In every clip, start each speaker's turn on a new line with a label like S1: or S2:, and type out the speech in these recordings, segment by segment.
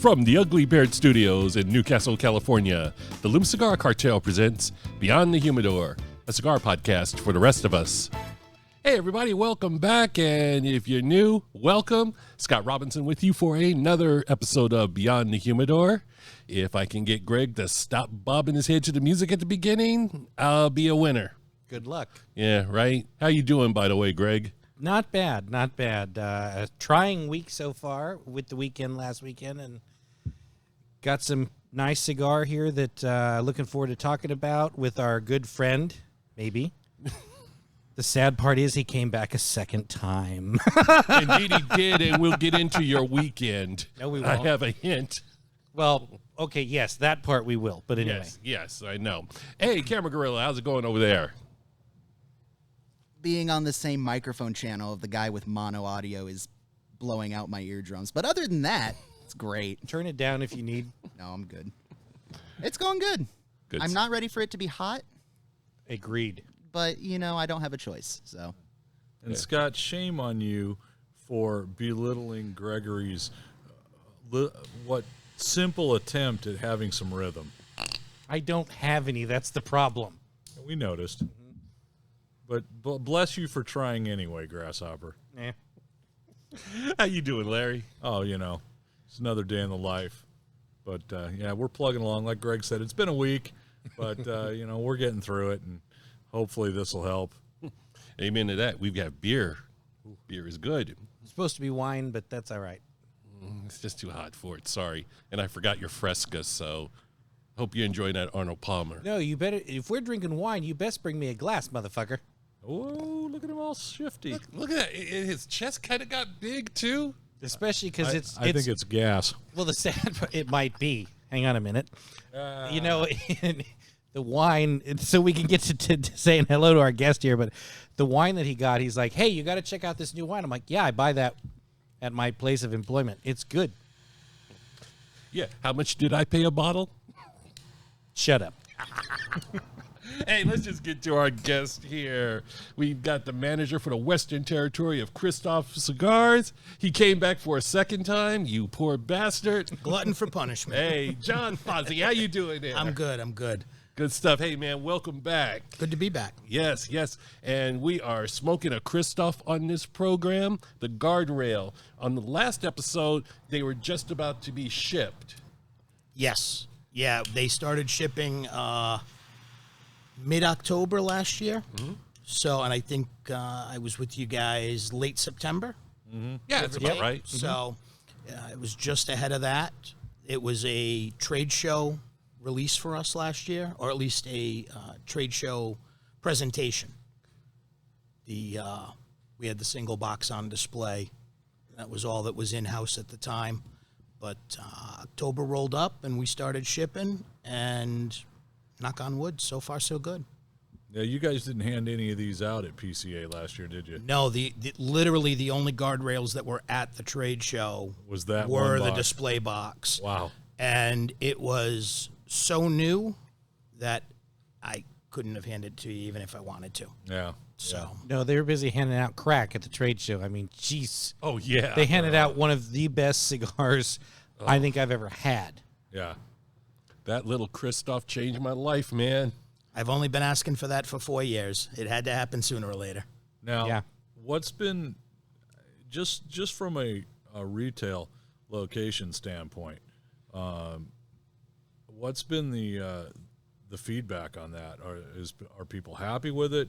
S1: From the Ugly Beard Studios in Newcastle, California, the Loom Cigar Cartel presents Beyond the Humidor, a cigar podcast for the rest of us. Hey everybody, welcome back, and if you're new, welcome. Scott Robinson with you for another episode of Beyond the Humidor. If I can get Greg to stop bobbing his head to the music at the beginning, I'll be a winner.
S2: Good luck.
S1: Yeah, right? How you doing, by the way, Greg?
S2: Not bad, not bad. A trying week so far with the weekend last weekend, and got some nice cigar here that looking forward to talking about with our good friend, maybe. The sad part is he came back a second time.
S1: Indeed he did, and we'll get into your weekend.
S2: No, we won't.
S1: I have a hint.
S2: Well, okay, yes, that part we will, but anyway.
S1: Yes, I know. Hey, Camera Gorilla, how's it going over there?
S3: Being on the same microphone channel of the guy with mono audio is blowing out my eardrums. But other than that, it's great.
S2: Turn it down if you need.
S3: No, I'm good. It's going good. I'm not ready for it to be hot,
S2: Agreed.
S3: but, you know, I don't have a choice. So
S4: And Scott, shame on you for belittling Gregory's simple attempt at having some rhythm.
S2: I don't have any. That's the problem.
S4: We noticed. But bless you for trying anyway, Grasshopper.
S2: Eh.
S1: How you doing, Larry?
S4: Oh, you know, it's another day in the life. But, yeah, we're plugging along. Like Greg said, it's been a week, but, you know, we're getting through it, and hopefully this will help.
S1: Amen to that. We've got beer. Beer is good.
S2: It's supposed to be wine, but that's all right.
S1: It's just too hot for it. Sorry. And I forgot your Fresca, so hope you enjoy that Arnold Palmer.
S2: No, you better. If we're drinking wine, you best bring me a glass, motherfucker.
S4: Oh, look at him all shifty.
S1: Look at that. His chest kind of got big, too.
S2: Especially because
S4: I think it's gas.
S2: Well, the sad part, it might be. Hang on a minute. You know, the wine, so we can get to saying hello to our guest here, but the wine that he got, he's like, hey, you got to check out this new wine. I'm like, yeah, I buy that at my place of employment. It's good.
S1: Yeah. How much did I pay a bottle?
S2: Shut up.
S1: Hey, let's just get to our guest here. We've got the manager for the Western Territory of Kristoff Cigars. He came back for a second time, you poor bastard.
S5: Glutton for punishment.
S1: Hey, John Fazzi, how you doing there?
S5: I'm good.
S1: Good stuff. Hey, man, welcome back.
S5: Good to be back.
S1: Yes. And we are smoking a Kristoff on this program, the Guardrail. On the last episode, they were just about to be shipped.
S5: Yes. Yeah, they started shipping mid-October last year. Mm-hmm. So, and I think I was with you guys late September.
S1: Mm-hmm. Yeah, that's about right.
S5: So it was just ahead of that. It was a trade show release for us last year, or at least a trade show presentation. We had the single box on display. That was all that was in-house at the time. But October rolled up, and we started shipping, and knock on wood, so far so good.
S4: Yeah, you guys didn't hand any of these out at PCA last year, did you?
S5: No, literally the only guardrails that were at the trade show
S4: was that
S5: were
S4: one box.
S5: The display box.
S4: Wow.
S5: And it was so new that I couldn't have handed it to you even if I wanted to.
S4: Yeah.
S5: So
S2: No, they were busy handing out crack at the trade show. I mean, jeez.
S1: Oh, yeah.
S2: They handed out one of the best cigars I think I've ever had.
S4: Yeah.
S1: That little Kristoff changed my life, man.
S5: I've only been asking for that for 4 years. It had to happen sooner or later.
S4: Now, what's been, just from a retail location standpoint, what's been the feedback on that? Are people happy with it?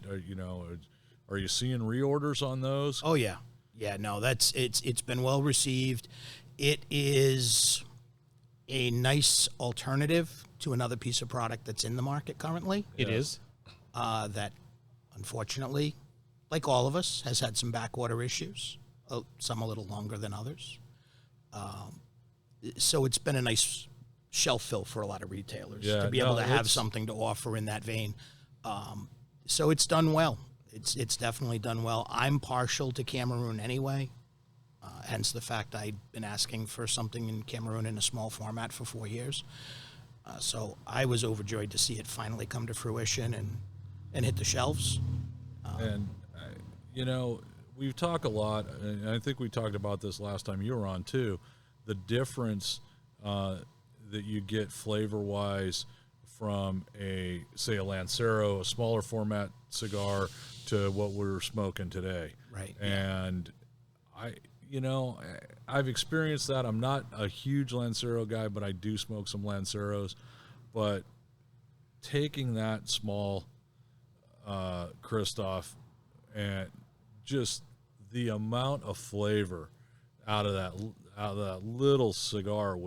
S4: Are you seeing reorders on those?
S5: Oh yeah, no, it's been well received. It is a nice alternative to another piece of product that's in the market currently.
S2: It is.
S5: That unfortunately, like all of us, has had some backorder issues. Some a little longer than others. So it's been a nice shelf fill for a lot of retailers to be able to have something to offer in that vein. So it's done well. It's definitely done well. I'm partial to Cameroon anyway, hence the fact I'd been asking for something in Cameroon in a small format for 4 years. So I was overjoyed to see it finally come to fruition and hit the shelves.
S4: We've talked a lot, and I think we talked about this last time you were on too, the difference that you get flavor-wise from say a Lancero, a smaller format cigar, to what we're smoking today.
S5: Right.
S4: And I've experienced that. I'm not a huge Lancero guy, but I do smoke some Lanceros. But taking that small Kristoff and just the amount of flavor out of that little cigar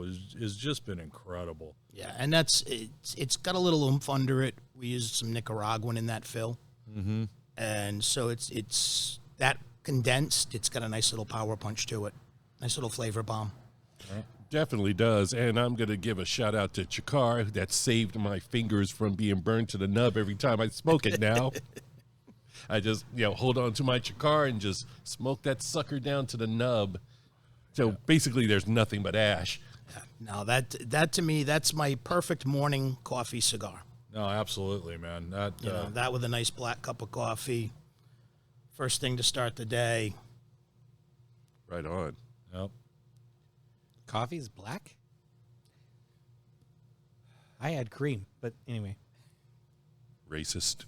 S4: has just been incredible.
S5: Yeah, and it's got a little oomph under it. We used some Nicaraguan in that fill.
S4: Mm-hmm.
S5: And so it's that condensed. It's got a nice little power punch to it. Nice little flavor bomb.
S1: Definitely does. And I'm going to give a shout out to Chikar that saved my fingers from being burned to the nub every time I smoke it now. I just, hold on to my Chikar and just smoke that sucker down to the nub. So basically there's nothing but ash.
S5: No, that to me, that's my perfect morning coffee cigar.
S4: No, absolutely, man.
S5: That with a nice black cup of coffee. First thing to start the day.
S1: Right on.
S4: Yep.
S2: Coffee's black? I had cream, but anyway.
S1: Racist.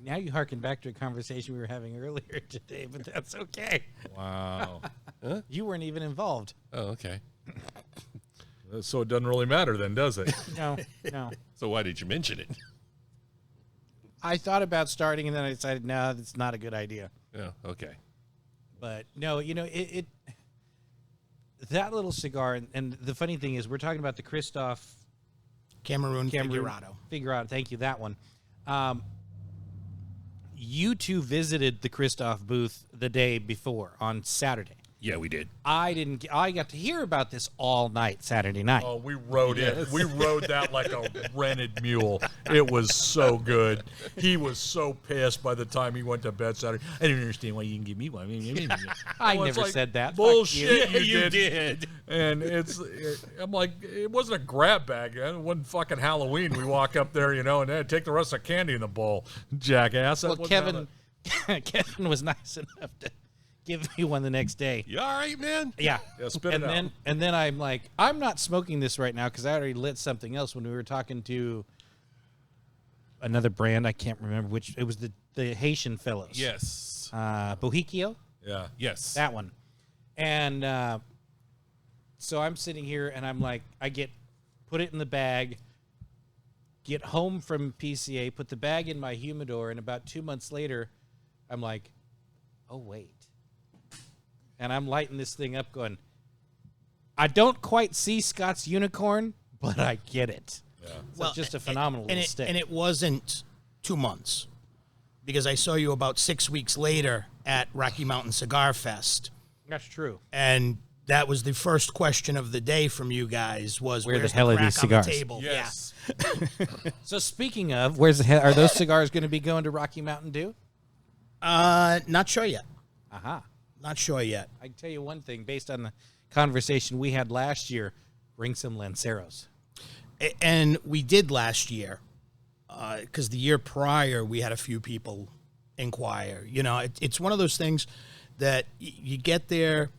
S2: Now you harken back to a conversation we were having earlier today, but that's okay.
S4: Wow.
S1: Huh?
S2: You weren't even involved.
S1: Oh, okay.
S4: So it doesn't really matter then, does it?
S2: No.
S1: So why did you mention it?
S2: I thought about starting, and then I decided, no, that's not a good idea.
S1: Yeah, okay.
S2: But no, it that little cigar, and the funny thing is, we're talking about the Kristoff
S5: Cameroon Figurado.
S2: Figurado, thank you, that one. You two visited the Kristoff booth the day before on Saturday.
S1: Yeah, we did.
S2: I got to hear about this all night Saturday night.
S4: Oh, we rode it. We rode that like a rented mule. It was so good. He was so pissed by the time he went to bed Saturday. I didn't understand why you didn't give me one.
S2: I
S4: Well, it's
S2: never
S4: like,
S2: said that.
S4: Bullshit,
S2: Fuck
S4: you
S1: You
S4: did.
S1: did.
S4: And I'm like, it wasn't a grab bag. It wasn't fucking Halloween. We walk up there, and then take the rest of the candy in the bowl, jackass.
S2: Well, Kevin was nice enough to give me one the next day.
S1: You all right, man?
S2: Yeah.
S4: Yeah, spit it out.
S2: And then I'm like, I'm not smoking this right now because I already lit something else when we were talking to another brand. I can't remember which. It was the Haitian fellows.
S1: Yes.
S2: Bohikio?
S4: Yeah.
S1: Yes.
S2: That one. And so I'm sitting here and I'm like, put it in the bag, get home from PCA, put the bag in my humidor, and about 2 months later, I'm like, oh, wait. And I'm lighting this thing up going, I don't quite see Scott's unicorn, but I get it.
S4: Yeah.
S2: So it's just a phenomenal little stick.
S5: And it wasn't 2 months, because I saw you about 6 weeks later at Rocky Mountain Cigar Fest.
S2: That's true.
S5: And that was the first question of the day from you guys was,
S2: Where the
S5: where's
S2: hell are
S5: crack
S2: these
S5: on the
S2: cigars?
S5: table?
S1: Yes.
S2: So speaking of, are those cigars going to be going to Rocky Mountain Dew?
S5: Not sure yet.
S2: Aha.
S5: Not sure yet.
S2: I can tell you one thing, based on the conversation we had last year, bring some Lanceros.
S5: And we did last year, because the year prior we had a few people inquire. It's one of those things that you get there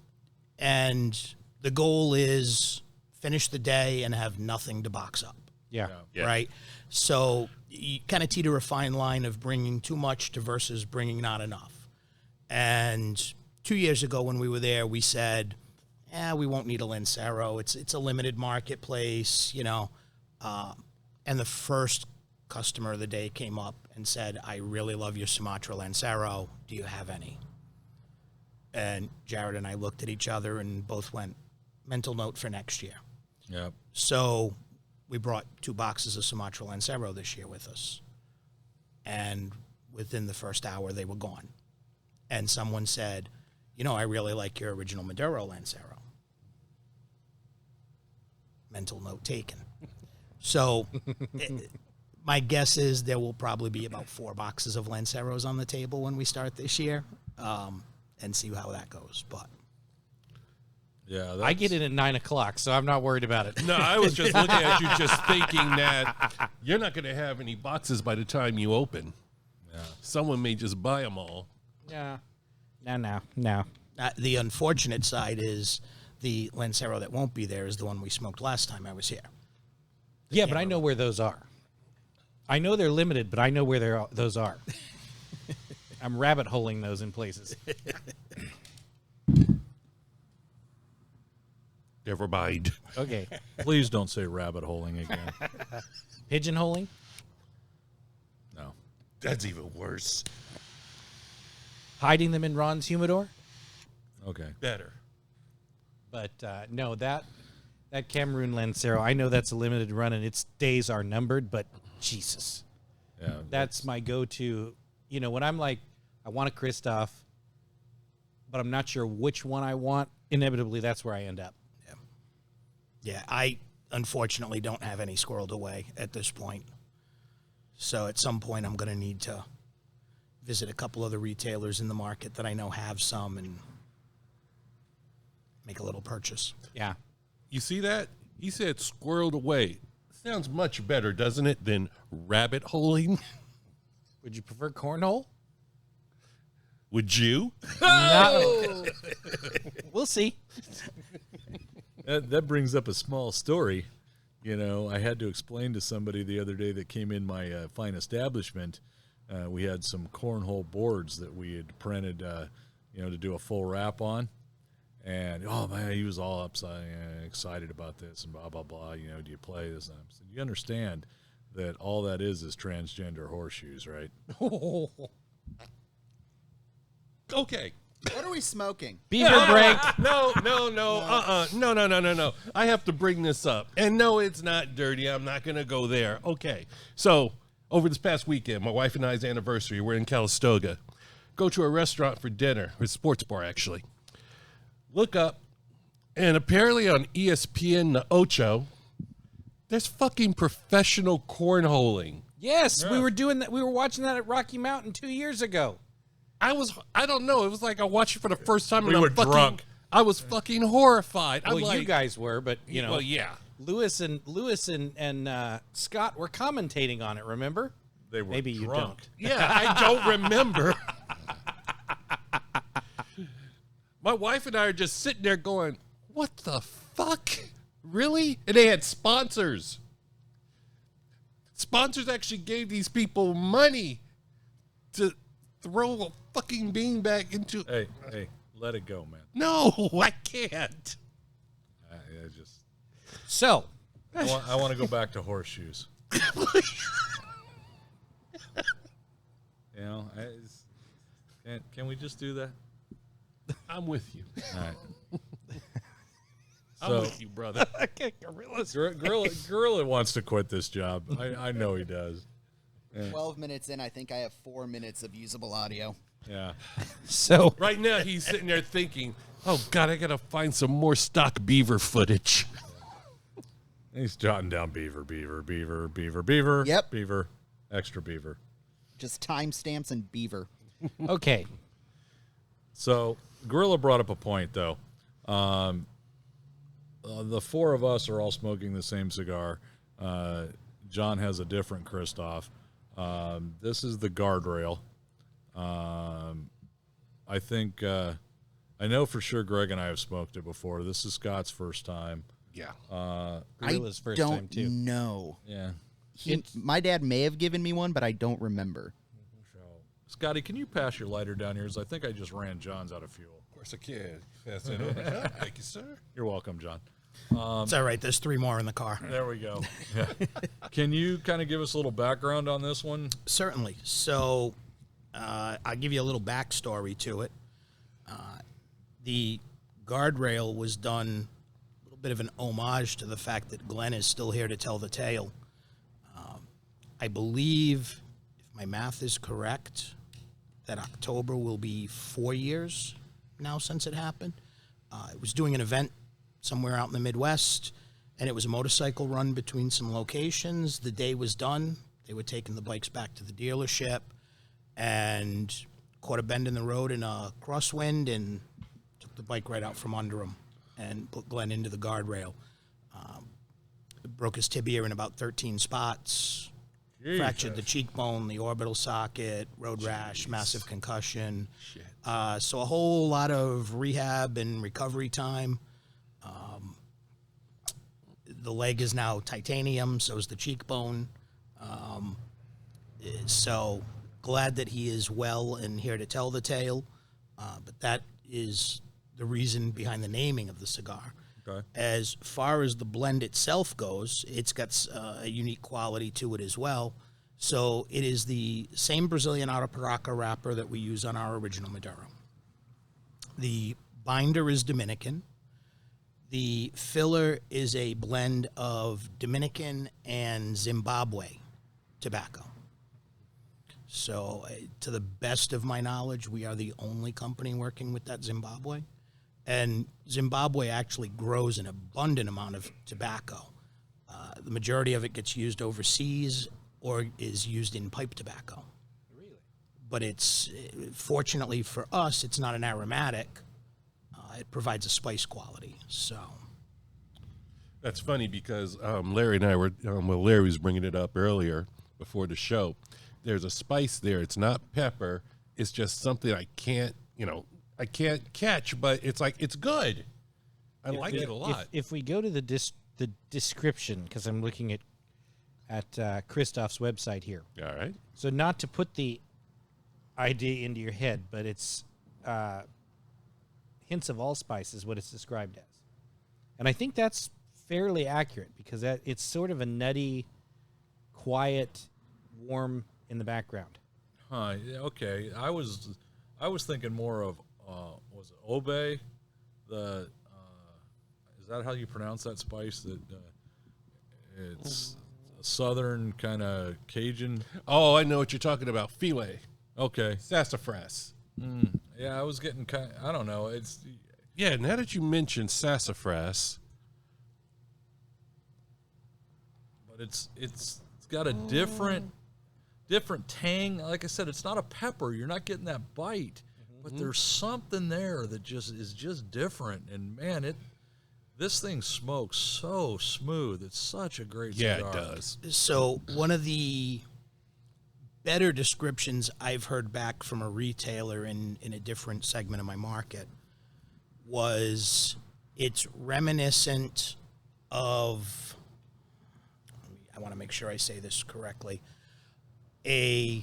S5: and the goal is finish the day and have nothing to box up.
S2: Yeah.
S1: Yeah.
S5: Right? So you kind of teeter a fine line of bringing too much to versus bringing not enough. And 2 years ago when we were there, we said, we won't need a Lancero. It's a limited marketplace, and the first customer of the day came up and said, I really love your Sumatra Lancero. Do you have any? And Jared and I looked at each other and both went, mental note for next year.
S4: Yeah.
S5: So we brought 2 boxes of Sumatra Lancero this year with us. And within the first hour, they were gone. And someone said, I really like your original Maduro Lancero. Mental note taken. So my guess is there will probably be about 4 boxes of Lanceros on the table when we start this year, and see how that goes. But
S4: Yeah.
S2: I get in at 9 o'clock, so I'm not worried about it.
S1: No, I was just looking at you just thinking that you're not going to have any boxes by the time you open.
S4: Yeah.
S1: Someone may just buy them all.
S2: Yeah. No.
S5: the unfortunate side is The Lancero that won't be there is the one we smoked last time I was here.
S2: Yeah, but I know where those are. I know they're limited, but I know where those are. I'm rabbit holing those in places.
S1: Never mind.
S2: Okay.
S4: Please don't say rabbit holing again.
S2: Pigeonholing?
S4: No.
S1: That's even worse.
S2: Hiding them in Ron's humidor?
S4: Okay.
S1: Better.
S2: But no, that Cameroon Lancero, I know that's a limited run and its days are numbered, but Jesus.
S4: Yeah.
S2: That's my go-to. You know, when I'm like, I want a Kristoff, but I'm not sure which one I want, inevitably that's where I end up.
S5: Yeah, I unfortunately don't have any squirreled away at this point. So at some point I'm going to need to visit a couple other retailers in the market that I know have some and make a little purchase.
S2: Yeah.
S1: You see that? He said squirreled away. Sounds much better, doesn't it, than rabbit holing?
S2: Would you prefer cornhole?
S1: Would you?
S2: No. We'll see.
S4: That brings up a small story. You know, I had to explain to somebody the other day that came in my fine establishment. We had some cornhole boards that we had printed, to do a full wrap on. And, oh, man, he was all excited about this and blah, blah, blah. You know, do you play this? And I said, you understand that all that is transgender horseshoes, right?
S1: Okay.
S3: What are we smoking?
S2: Beaver break.
S1: No. I have to bring this up. And no, it's not dirty. I'm not going to go there. Okay. So, over this past weekend, my wife and I's anniversary, we're in Calistoga. Go to a restaurant for dinner, or a sports bar, actually. Look up, and apparently on ESPN the Ocho, there's fucking professional cornholing.
S2: Yes, we were doing that. We were watching that at Rocky Mountain 2 years ago.
S1: I don't know. It was like I watched it for the first time.
S4: We
S1: and
S4: were
S1: I'm fucking
S4: drunk.
S1: I was fucking horrified. I'm
S2: Well,
S1: like,
S2: you guys were, but you know,
S1: well, yeah.
S2: Lewis and Scott were commentating on it. Remember?
S4: They were
S2: Maybe you
S4: drunk.
S2: don't.
S1: Yeah, I don't remember. My wife and I are just sitting there going, what the fuck? Really? And they had sponsors. Sponsors actually gave these people money to throw a fucking beanbag into...
S4: Hey, let it go, man.
S1: No, I can't.
S4: I just...
S2: So,
S4: I want to go back to horseshoes. Can we just do that?
S1: I'm with you.
S4: All right.
S1: I'm with you, brother.
S4: Gorilla wants to quit this job. I know he does.
S3: 12 minutes in, I think I have 4 minutes of usable audio.
S4: Yeah.
S2: so
S1: Right now, he's sitting there thinking, oh, God, I got to find some more stock beaver footage.
S4: He's jotting down beaver.
S3: Yep.
S4: Beaver, extra beaver.
S3: Just timestamps and beaver.
S2: okay.
S4: So Gorilla brought up a point, though. The four of us are all smoking the same cigar. John has a different Kristoff. This is the Guardrail. I think I know for sure Greg and I have smoked it before. This is Scott's first time.
S1: Yeah.
S2: Gorilla's first
S3: don't
S2: time too.
S3: know.
S4: Yeah.
S3: My dad may have given me one, but I don't remember.
S4: Scotty, can you pass your lighter down here? 'Cause I think I just ran John's out of fuel.
S1: Of course I can. Pass that over. Thank you, sir.
S4: You're welcome, John.
S5: It's all right. There's 3 more in the car.
S4: There we go. Yeah. Can you kind of give us a little background on this one?
S5: Certainly. So I'll give you a little backstory to it. The Guardrail was done a little bit of an homage to the fact that Glenn is still here to tell the tale. I believe, if my math is correct, that October will be 4 years now since it happened. It was doing an event somewhere out in the Midwest, and it was a motorcycle run between some locations. The day was done. They were taking the bikes back to the dealership and caught a bend in the road in a crosswind and took the bike right out from under him and put Glenn into the Guardrail. Broke his tibia in about 13 spots, fractured the cheekbone, the orbital socket, road rash, massive concussion. So a whole lot of rehab and recovery time. The leg is now titanium, so is the cheekbone. So glad that he is well and here to tell the tale. But that is the reason behind the naming of the cigar.
S4: Okay.
S5: As far as the blend itself goes, it's got a unique quality to it as well. So it is the same Brazilian Arapiraca wrapper that we use on our original Maduro. The binder is Dominican. The filler is a blend of Dominican and Zimbabwe tobacco. So, to the best of my knowledge, we are the only company working with that Zimbabwe. And Zimbabwe actually grows an abundant amount of tobacco. The majority of it gets used overseas or is used in pipe tobacco.
S2: Really?
S5: But it's, fortunately for us, it's not an aromatic. It provides a spice quality. So,
S1: That's funny because Larry and I were, Larry was bringing it up earlier before the show. There's a spice there. It's not pepper. It's just something I can't catch, but it's like, it's good. I like it a lot.
S2: If we go to the description, because I'm looking at Kristoff's website here.
S1: All right.
S2: So not to put the idea into your head, but it's hints of allspice is what it's described as. And I think that's fairly accurate because it's sort of a nutty, quiet, warm in the background.
S4: Huh. Yeah, okay. I was thinking more of was it Obey? Is that how you pronounce that spice? That it's a southern kind of Cajun.
S1: Oh, I know what you're talking about. Filet.
S4: Okay.
S1: Sassafras.
S4: Yeah, I was getting kind. I don't know. It's
S1: Yeah, now that you mentioned sassafras.
S4: but it's got a different tang. Like I said, it's not a pepper. You're not getting that bite, but there's something there that is just different. And man, this thing smokes so smooth. It's such a great cigar.
S1: Yeah, it does.
S5: So one of the better descriptions I've heard back from a retailer in a different segment of my market was it's reminiscent of, I want to make sure I say this correctly, a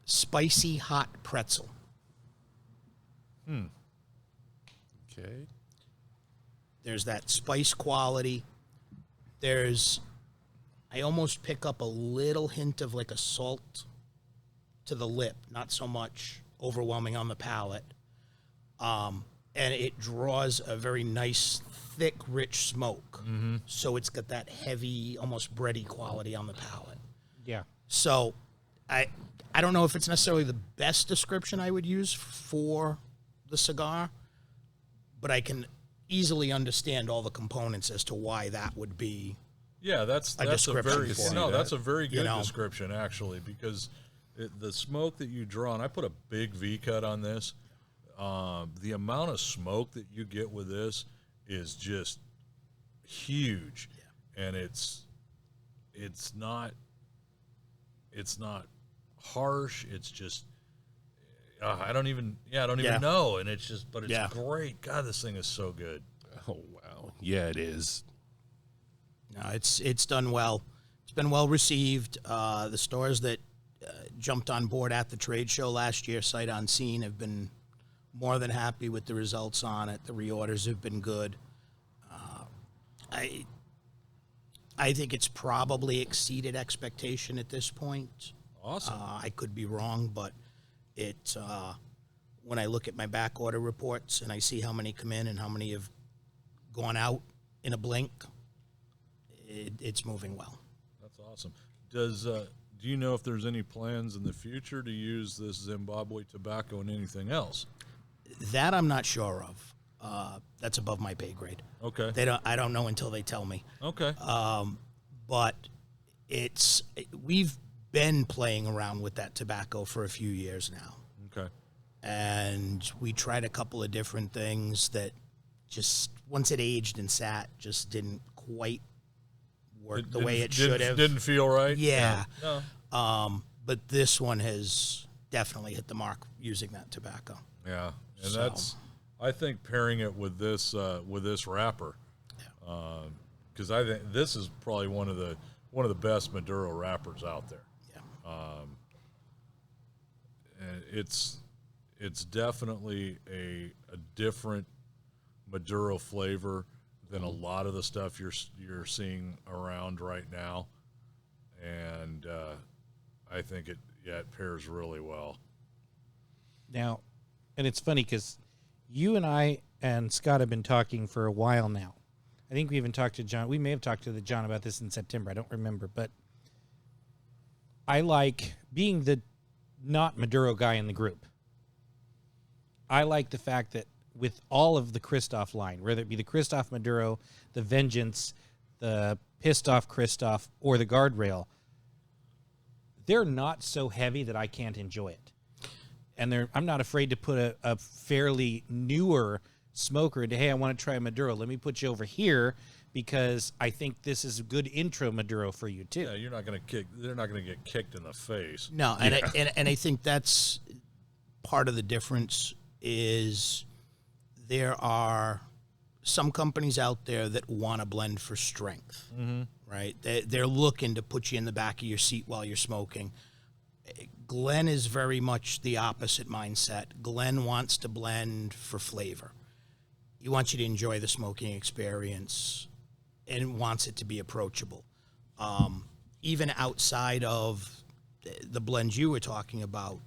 S5: spicy hot pretzel.
S1: Okay.
S5: There's that spice quality. I almost pick up a little hint of like a salt to the lip, not so much overwhelming on the palate. And it draws a very nice, thick, rich smoke. So it's got that heavy, almost bready quality on the palate.
S2: Yeah.
S5: So I don't know if it's necessarily the best description I would use for the cigar, but I can easily understand all the components as to why that would be.
S4: Yeah, that's a
S5: description
S4: very
S5: for
S4: no,
S5: it.
S4: that's a very good
S5: You know?
S4: description actually, because the smoke that you draw, and I put a big V cut on this. The amount of smoke that you get with this is just huge, and it's not harsh. It's just I don't even know, and it's great. God, this thing is so good.
S1: Oh, wow. Yeah, it is.
S5: No, it's done well. It's been well received. The stores that jumped on board at the trade show last year, sight unseen, have been more than happy with the results on it. The reorders have been good. I think it's probably exceeded expectation at this point.
S4: Awesome.
S5: I could be wrong, but when I look at my back order reports and I see how many come in and how many have gone out in a blink, it's moving well.
S4: That's awesome. Do you know if there's any plans in the future to use this Zimbabwe tobacco in anything else?
S5: That I'm not sure of. That's above my pay grade.
S4: Okay.
S5: I don't know until they tell me.
S4: Okay.
S5: But we've been playing around with that tobacco for a few years now.
S4: Okay.
S5: And we tried a couple of different things that just, once it aged and sat, just didn't quite work the way it should have.
S4: Didn't feel right?
S5: Yeah.
S4: No.
S5: But this one has definitely hit the mark using that tobacco.
S4: Yeah. And
S5: So-
S4: that's, I think pairing it with this wrapper, because I think this is probably one of the best Maduro wrappers out there.
S5: Yeah.
S4: And it's definitely a different Maduro flavor than a lot of the stuff you're seeing around right now, and I think it pairs really well.
S2: Now, and it's funny because you and I and Scott have been talking for a while now. I think we even talked to John. We may have talked to John about this in September. I don't remember, but I like being the not Maduro guy in the group. I like the fact that with all of the Kristoff line, whether it be the Kristoff Maduro, the Vengeance, the Pissed Off Kristoff, or the Guardrail, they're not so heavy that I can't enjoy it. And I'm not afraid to put a fairly newer smoker into, hey, I want to try a Maduro. Let me put you over here because I think this is a good intro Maduro for you too.
S4: Yeah, they're not going to get kicked in the face.
S5: No, and I think that's part of the difference is there are some companies out there that want to blend for strength, right? They're looking to put you in the back of your seat while you're smoking. Glenn is very much the opposite mindset. Glenn wants to blend for flavor. He wants you to enjoy the smoking experience and wants it to be approachable. Even outside of the blends you were talking about,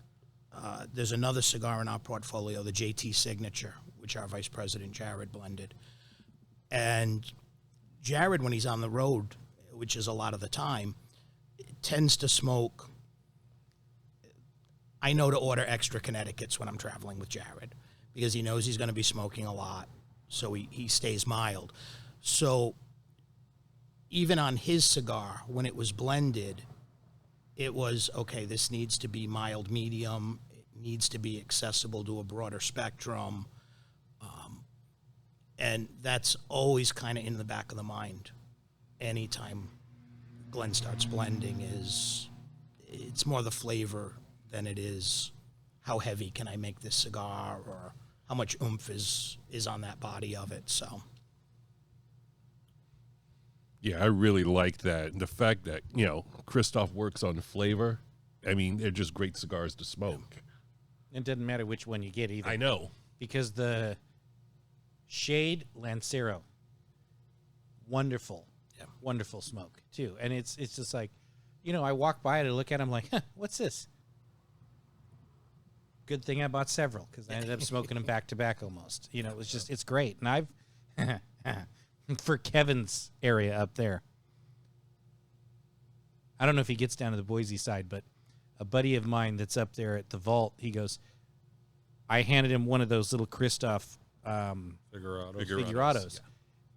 S5: there's another cigar in our portfolio, the JT Signature, which our Vice President Jared blended. And Jared, when he's on the road, which is a lot of the time, tends to smoke. I know to order extra Connecticut's when I'm traveling with Jared because he knows he's going to be smoking a lot, so he stays mild. So even on his cigar, when it was blended, it was, okay, this needs to be mild medium. It needs to be accessible to a broader spectrum. And that's always kind of in the back of the mind. Anytime Glenn starts blending it's more the flavor than it is how heavy can I make this cigar or how much oomph is on that body of it. So
S1: Yeah, I really like that. And the fact that, Kristoff works on flavor. I mean, they're just great cigars to smoke.
S2: It doesn't matter which one you get either.
S1: I know.
S2: Because the Shade Lancero, wonderful, wonderful smoke too. And it's just like, I walk by it and look at it, I'm like, what's this? Good thing I bought several because I ended up smoking them back to back almost. It was just, it's great. And I've, for Kevin's area up there, I don't know if he gets down to the Boise side, but a buddy of mine that's up there at the vault, he goes, I handed him one of those little Kristoff Figurados. Yeah.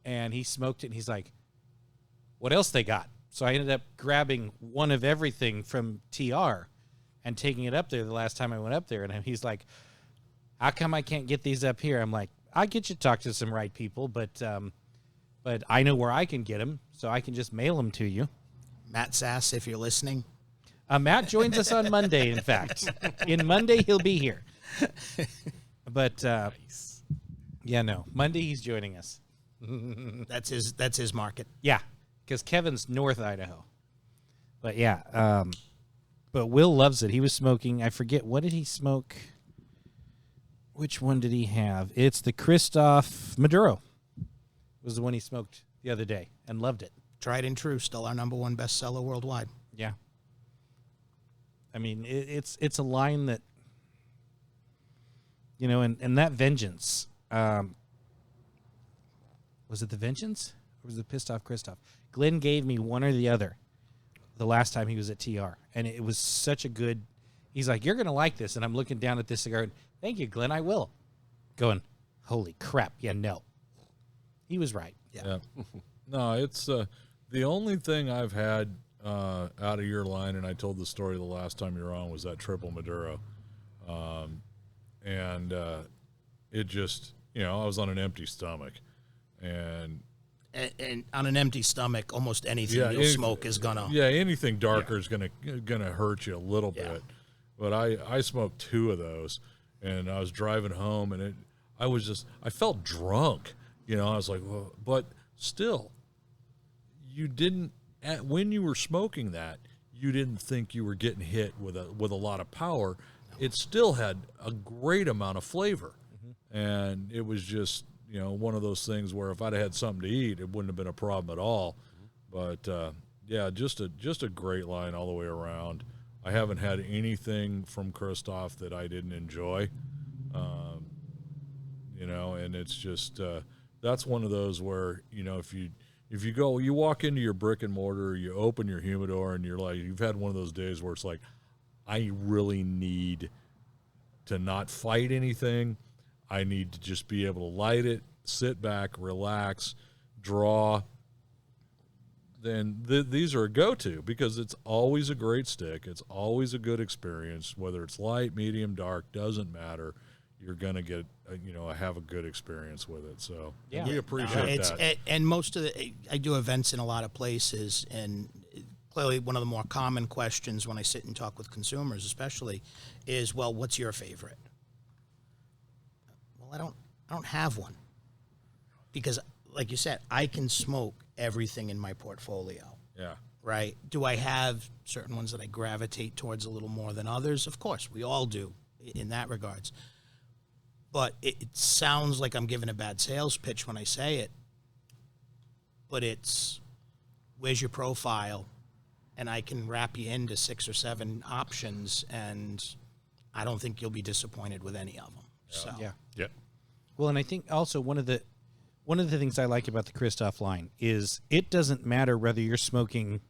S2: And he smoked it, and he's like, what else they got? So I ended up grabbing one of everything from TR and taking it up there the last time I went up there. And he's like, how come I can't get these up here? I'm like, I'll get you to talk to some right people, but I know where I can get them, so I can just mail them to you.
S5: Matt Sass, if you're listening.
S2: Matt joins us on Monday, in fact. In Monday, he'll be here. But, yeah, no. Monday, he's joining us.
S5: That's his market.
S2: Yeah, because Kevin's North Idaho. But, yeah. But Will loves it. He was smoking. I forget. What did he smoke? Which one did he have? It's the Kristoff Maduro. It was the one he smoked the other day and loved it.
S5: Tried and true. Still our number one bestseller worldwide.
S2: Yeah. I mean, it's a line that, and that Vengeance, was it the Vengeance or was it Pissed Off Kristoff? Glenn gave me one or the other the last time he was at TR, and it was such a good, he's like, you're going to like this, and I'm looking down at this cigar, and, thank you, Glenn, I will. Going, holy crap, yeah, no. He was right.
S5: Yeah.
S4: No, it's the only thing I've had out of your line, and I told the story the last time you were on, was that triple Maduro. And it just, I was on an empty stomach. And
S5: on an empty stomach, almost anything you'll smoke is gonna.
S4: Yeah, anything darker is gonna hurt you a little bit. But I smoked 2 of those, and I was driving home, and I felt drunk. I was like, well, but still, you didn't, when you were smoking that, you didn't think you were getting hit with a lot of power. It still had a great amount of flavor. And it was just, one of those things where if I'd had something to eat, it wouldn't have been a problem at all. But yeah, just a great line all the way around. I haven't had anything from Kristoff that I didn't enjoy. And it's just that's one of those where if you walk into your brick and mortar, you open your humidor, and you've had one of those days where it's like, I really need to not fight anything. I need to just be able to light it, sit back, relax, draw. Then these are a go-to because it's always a great stick. It's always a good experience, whether it's light, medium, dark, doesn't matter. You're going to get, have a good experience with it. So
S2: Yeah.
S4: we appreciate that.
S5: And most of I do events in a lot of places, and clearly one of the more common questions when I sit and talk with consumers especially is, well, what's your favorite? Well, I don't have one because, like you said, I can smoke everything in my portfolio.
S4: Yeah.
S5: Right? Do I have certain ones that I gravitate towards a little more than others? Of course, we all do in that regards. But it sounds like I'm giving a bad sales pitch when I say it. But it's, where's your profile? And I can wrap you into 6 or 7 options, and I don't think you'll be disappointed with any of them. So.
S2: Yeah.
S1: Yeah.
S2: Well, and I think also one of the things I like about the Kristoff line is it doesn't matter whether you're smoking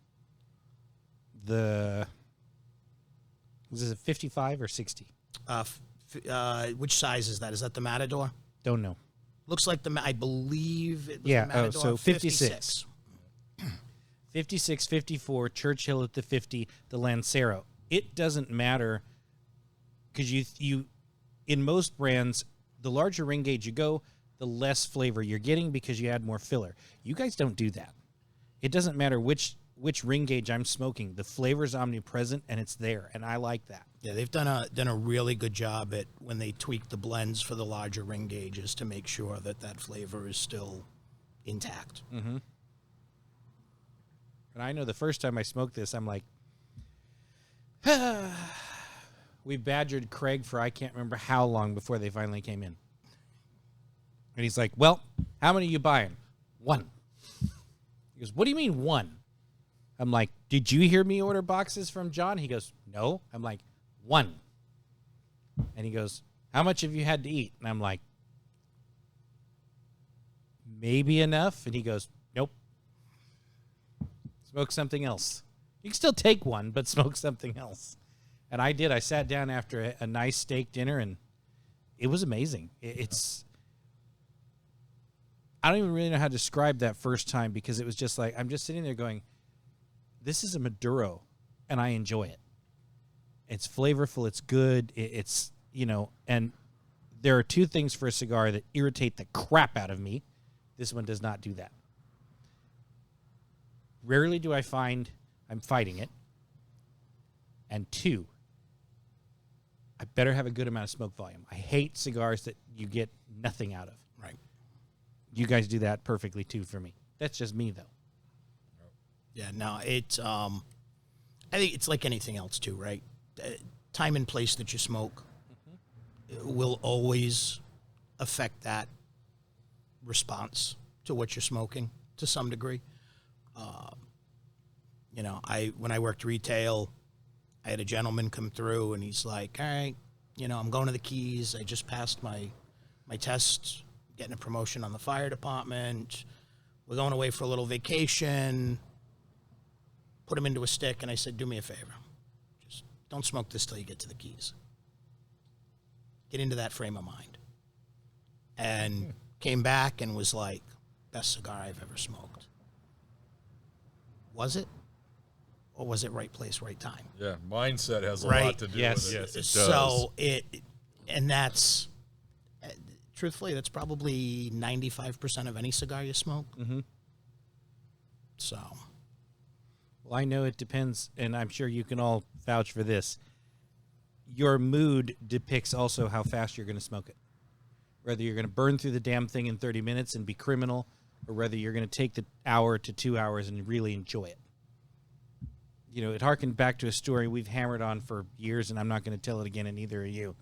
S2: is it 55 or 60?
S5: Which size is that? Is that the Matador?
S2: Don't know.
S5: Looks like I believe it was
S2: Yeah,
S5: the Matador.
S2: so 56. 56, 54, Churchill at the 50, the Lancero. It doesn't matter because you in most brands, the larger ring gauge you go, the less flavor you're getting because you add more filler. You guys don't do that. It doesn't matter which ring gauge I'm smoking. The flavor's omnipresent and it's there, and I like that.
S5: Yeah, they've done a really good job at when they tweak the blends for the larger ring gauges to make sure that flavor is still intact.
S2: Mm-hmm. And I know the first time I smoked this, I'm like, we badgered Craig for I can't remember how long before they finally came in. And he's like, well, how many are you buying? 1. He goes, what do you mean 1? I'm like, did you hear me order boxes from John? He goes, no. I'm like, 1. And he goes, how much have you had to eat? And I'm like, maybe enough. And he goes, nope. Smoke something else. You can still take one, but smoke something else. And I did. I sat down after a nice steak dinner, and it was amazing. It's... I don't even really know how to describe that first time because it was just like, I'm just sitting there going, this is a Maduro, and I enjoy it. It's flavorful. It's good. It's, and there are 2 things for a cigar that irritate the crap out of me. This one does not do that. Rarely do I find I'm fighting it. And 2, I better have a good amount of smoke volume. I hate cigars that you get nothing out of.
S5: Right.
S2: You guys do that perfectly too for me. That's just me though.
S5: Yeah, no, it's I think it's like anything else too, right? Time and place that you smoke will always affect that response to what you're smoking to some degree. When I worked retail, I had a gentleman come through and he's like, all right, I'm going to the Keys. I just passed my test, getting a promotion on the fire department. We're going away for a little vacation. Put him into a stick, and I said, do me a favor. Just don't smoke this till you get to the Keys. Get into that frame of mind. And came back and was like, best cigar I've ever smoked. Was it? Or was it right place, right time?
S4: Yeah, mindset has a
S5: Right.
S4: lot to do
S2: Yes.
S4: with it.
S1: Yes, it does.
S5: So and that's, truthfully, that's probably 95% of any cigar you smoke.
S2: Mm-hmm.
S5: So,
S2: Well, I know it depends, and I'm sure you can all vouch for this. Your mood depicts also how fast you're going to smoke it. Whether you're going to burn through the damn thing in 30 minutes and be criminal, or whether you're going to take the hour to 2 hours and really enjoy it. You know, it harkened back to a story we've hammered on for years, and I'm not going to tell it again, and neither are you.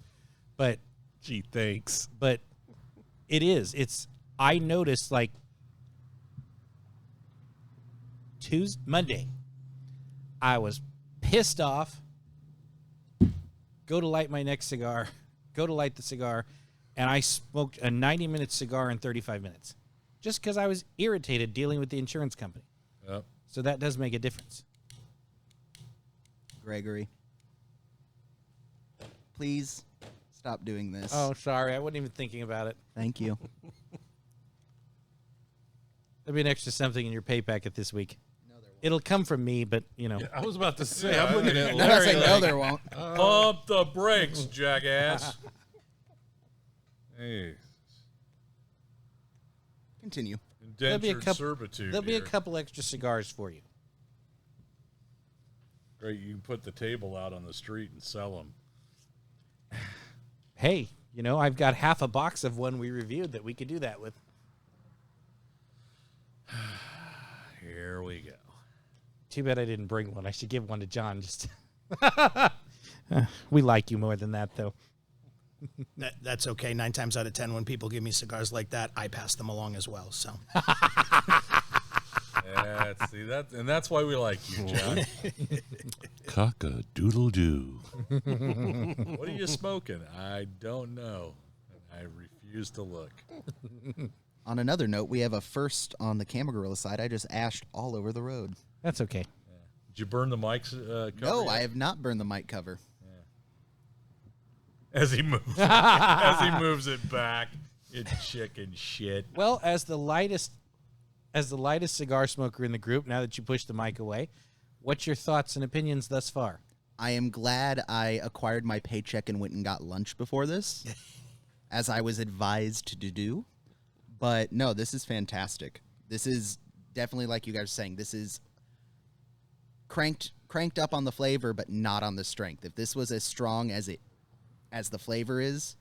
S2: But
S1: Gee, thanks.
S2: But it is. I noticed, like, Monday, I was pissed off, go to light my next cigar, go to light the cigar, and I smoked a 90-minute cigar in 35 minutes. Just because I was irritated dealing with the insurance company.
S4: Yep.
S2: So that does make a difference.
S3: Gregory, please stop doing this.
S2: Oh, sorry. I wasn't even thinking about it.
S3: Thank you.
S2: There'll be an extra something in your pay packet this week. No, there won't. It'll come from me, but, you know.
S1: Yeah, I was about to say,
S4: Yeah,
S1: I'm looking at
S3: No,
S1: Larry.
S3: no, there won't.
S4: Pump the brakes, jackass. Hey,
S3: Continue.
S4: indentured servitude.
S2: There'll be a
S4: here.
S2: couple extra cigars for you.
S4: Great, you can put the table out on the street and sell them.
S2: Hey, you know, I've got half a box of one we reviewed that we could do that with.
S4: Here we go.
S2: Too bad I didn't bring one. I should give one to John. Just we like you more than that, though.
S5: That's okay. 9 times out of 10, when people give me cigars like that, I pass them along as well. So
S4: Yeah, see that, and that's why we like you, John.
S1: Cock-a-doodle-doo.
S4: What are you smoking? I don't know. I refuse to look.
S3: On another note, we have a first on the Camel Gorilla side. I just ashed all over the road.
S2: That's okay.
S4: Did you burn the mic's cover?
S3: No,
S4: yet?
S3: I have not burned the mic cover.
S4: As he moves it back, you chicken shit.
S2: Well, as the lightest cigar smoker in the group, now that you push the mic away, what's your thoughts and opinions thus far?
S3: I am glad I acquired my paycheck and went and got lunch before this, as I was advised to do. But no, this is fantastic. This is definitely, like you guys are saying, this is cranked up on the flavor, but not on the strength. If this was as strong as the flavor is,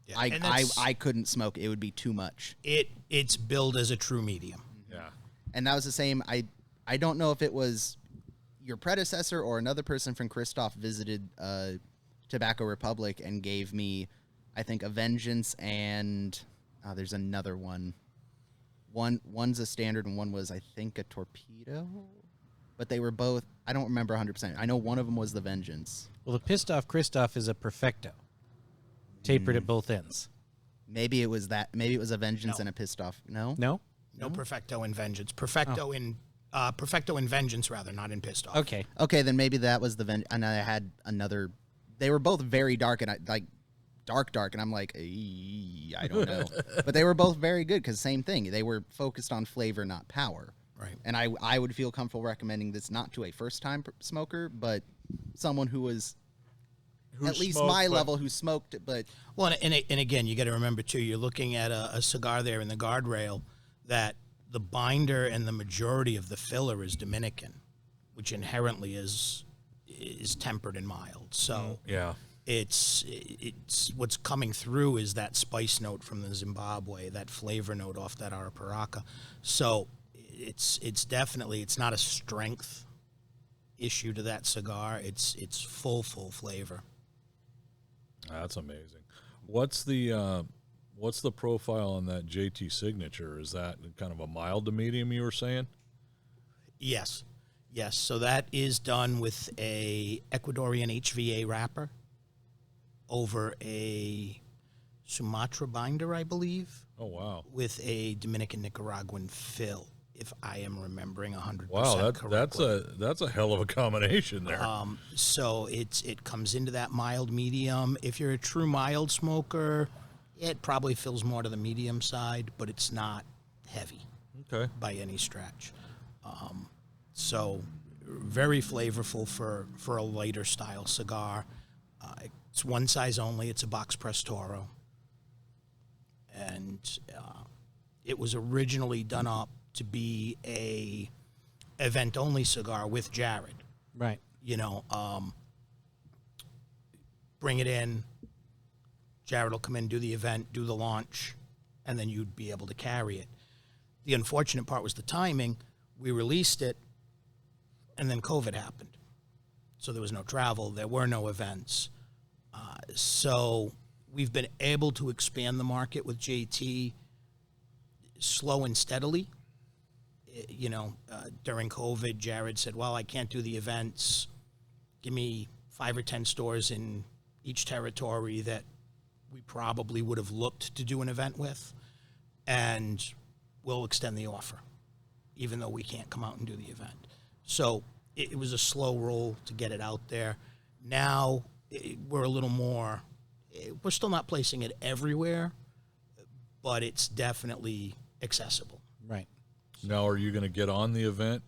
S5: yeah.
S3: I couldn't smoke. It would be too much.
S5: it's billed as a true medium.
S4: Yeah.
S3: And that was the same. I don't know if it was your predecessor or another person from Kristoff visited Tobacco Republic and gave me, I think, a Vengeance and there's another one. One's a standard and one was, I think, a Torpedo. But they were both, I don't remember 100%. I know one of them was the Vengeance.
S2: Well, the Pissed Off Kristoff is a Perfecto, tapered at both ends.
S3: Maybe it was that. Maybe it was a Vengeance and a Pissed Off. No?
S2: No?
S5: No Perfecto and Vengeance. Perfecto and Vengeance, rather, not in Pissed Off.
S2: Okay.
S3: Okay, then maybe that was the Vengeance. And I had another. They were both very dark and dark. And I'm like, I don't know. But they were both very good because same thing. They were focused on flavor, not power.
S5: Right.
S3: And I would feel comfortable recommending this not to a first-time smoker, but someone who was at least my level who smoked it. But
S5: Well, and again, you got to remember, too, you're looking at a cigar there in the Guardrail that the binder and the majority of the filler is Dominican, which inherently is tempered and mild. So
S4: Yeah.
S5: it's what's coming through is that spice note from the Zimbabwe, that flavor note off that Arapiraca. So it's definitely, it's not a strength issue to that cigar. It's full flavor.
S4: That's amazing. What's the profile on that JT Signature? Is that kind of a mild to medium, you were saying?
S5: Yes. So that is done with a Ecuadorian HVA wrapper over a Sumatra binder, I believe.
S4: Oh, wow.
S5: With a Dominican Nicaraguan fill, if I am remembering 100%
S4: Wow,
S5: correctly.
S4: that's a hell of a combination there.
S5: So it comes into that mild medium. If you're a true mild smoker, it probably fills more to the medium side, but it's not heavy
S4: Okay.
S5: by any stretch. So very flavorful for a lighter style cigar. It's one size only. It's a box press Toro. And it was originally done up to be a event-only cigar with Jared.
S2: Right.
S5: You know, bring it in. Jared will come in, do the event, do the launch, and then you'd be able to carry it. The unfortunate part was the timing. We released it, and then COVID happened. So there was no travel. There were no events. So we've been able to expand the market with JT slow and steadily. During COVID, Jared said, well, I can't do the events. Give me 5 or 10 stores in each territory that we probably would have looked to do an event with, and we'll extend the offer, even though we can't come out and do the event. So it was a slow roll to get it out there. Now we're a little more, we're still not placing it everywhere, but it's definitely accessible.
S2: Right.
S4: Now, are you going to get on the event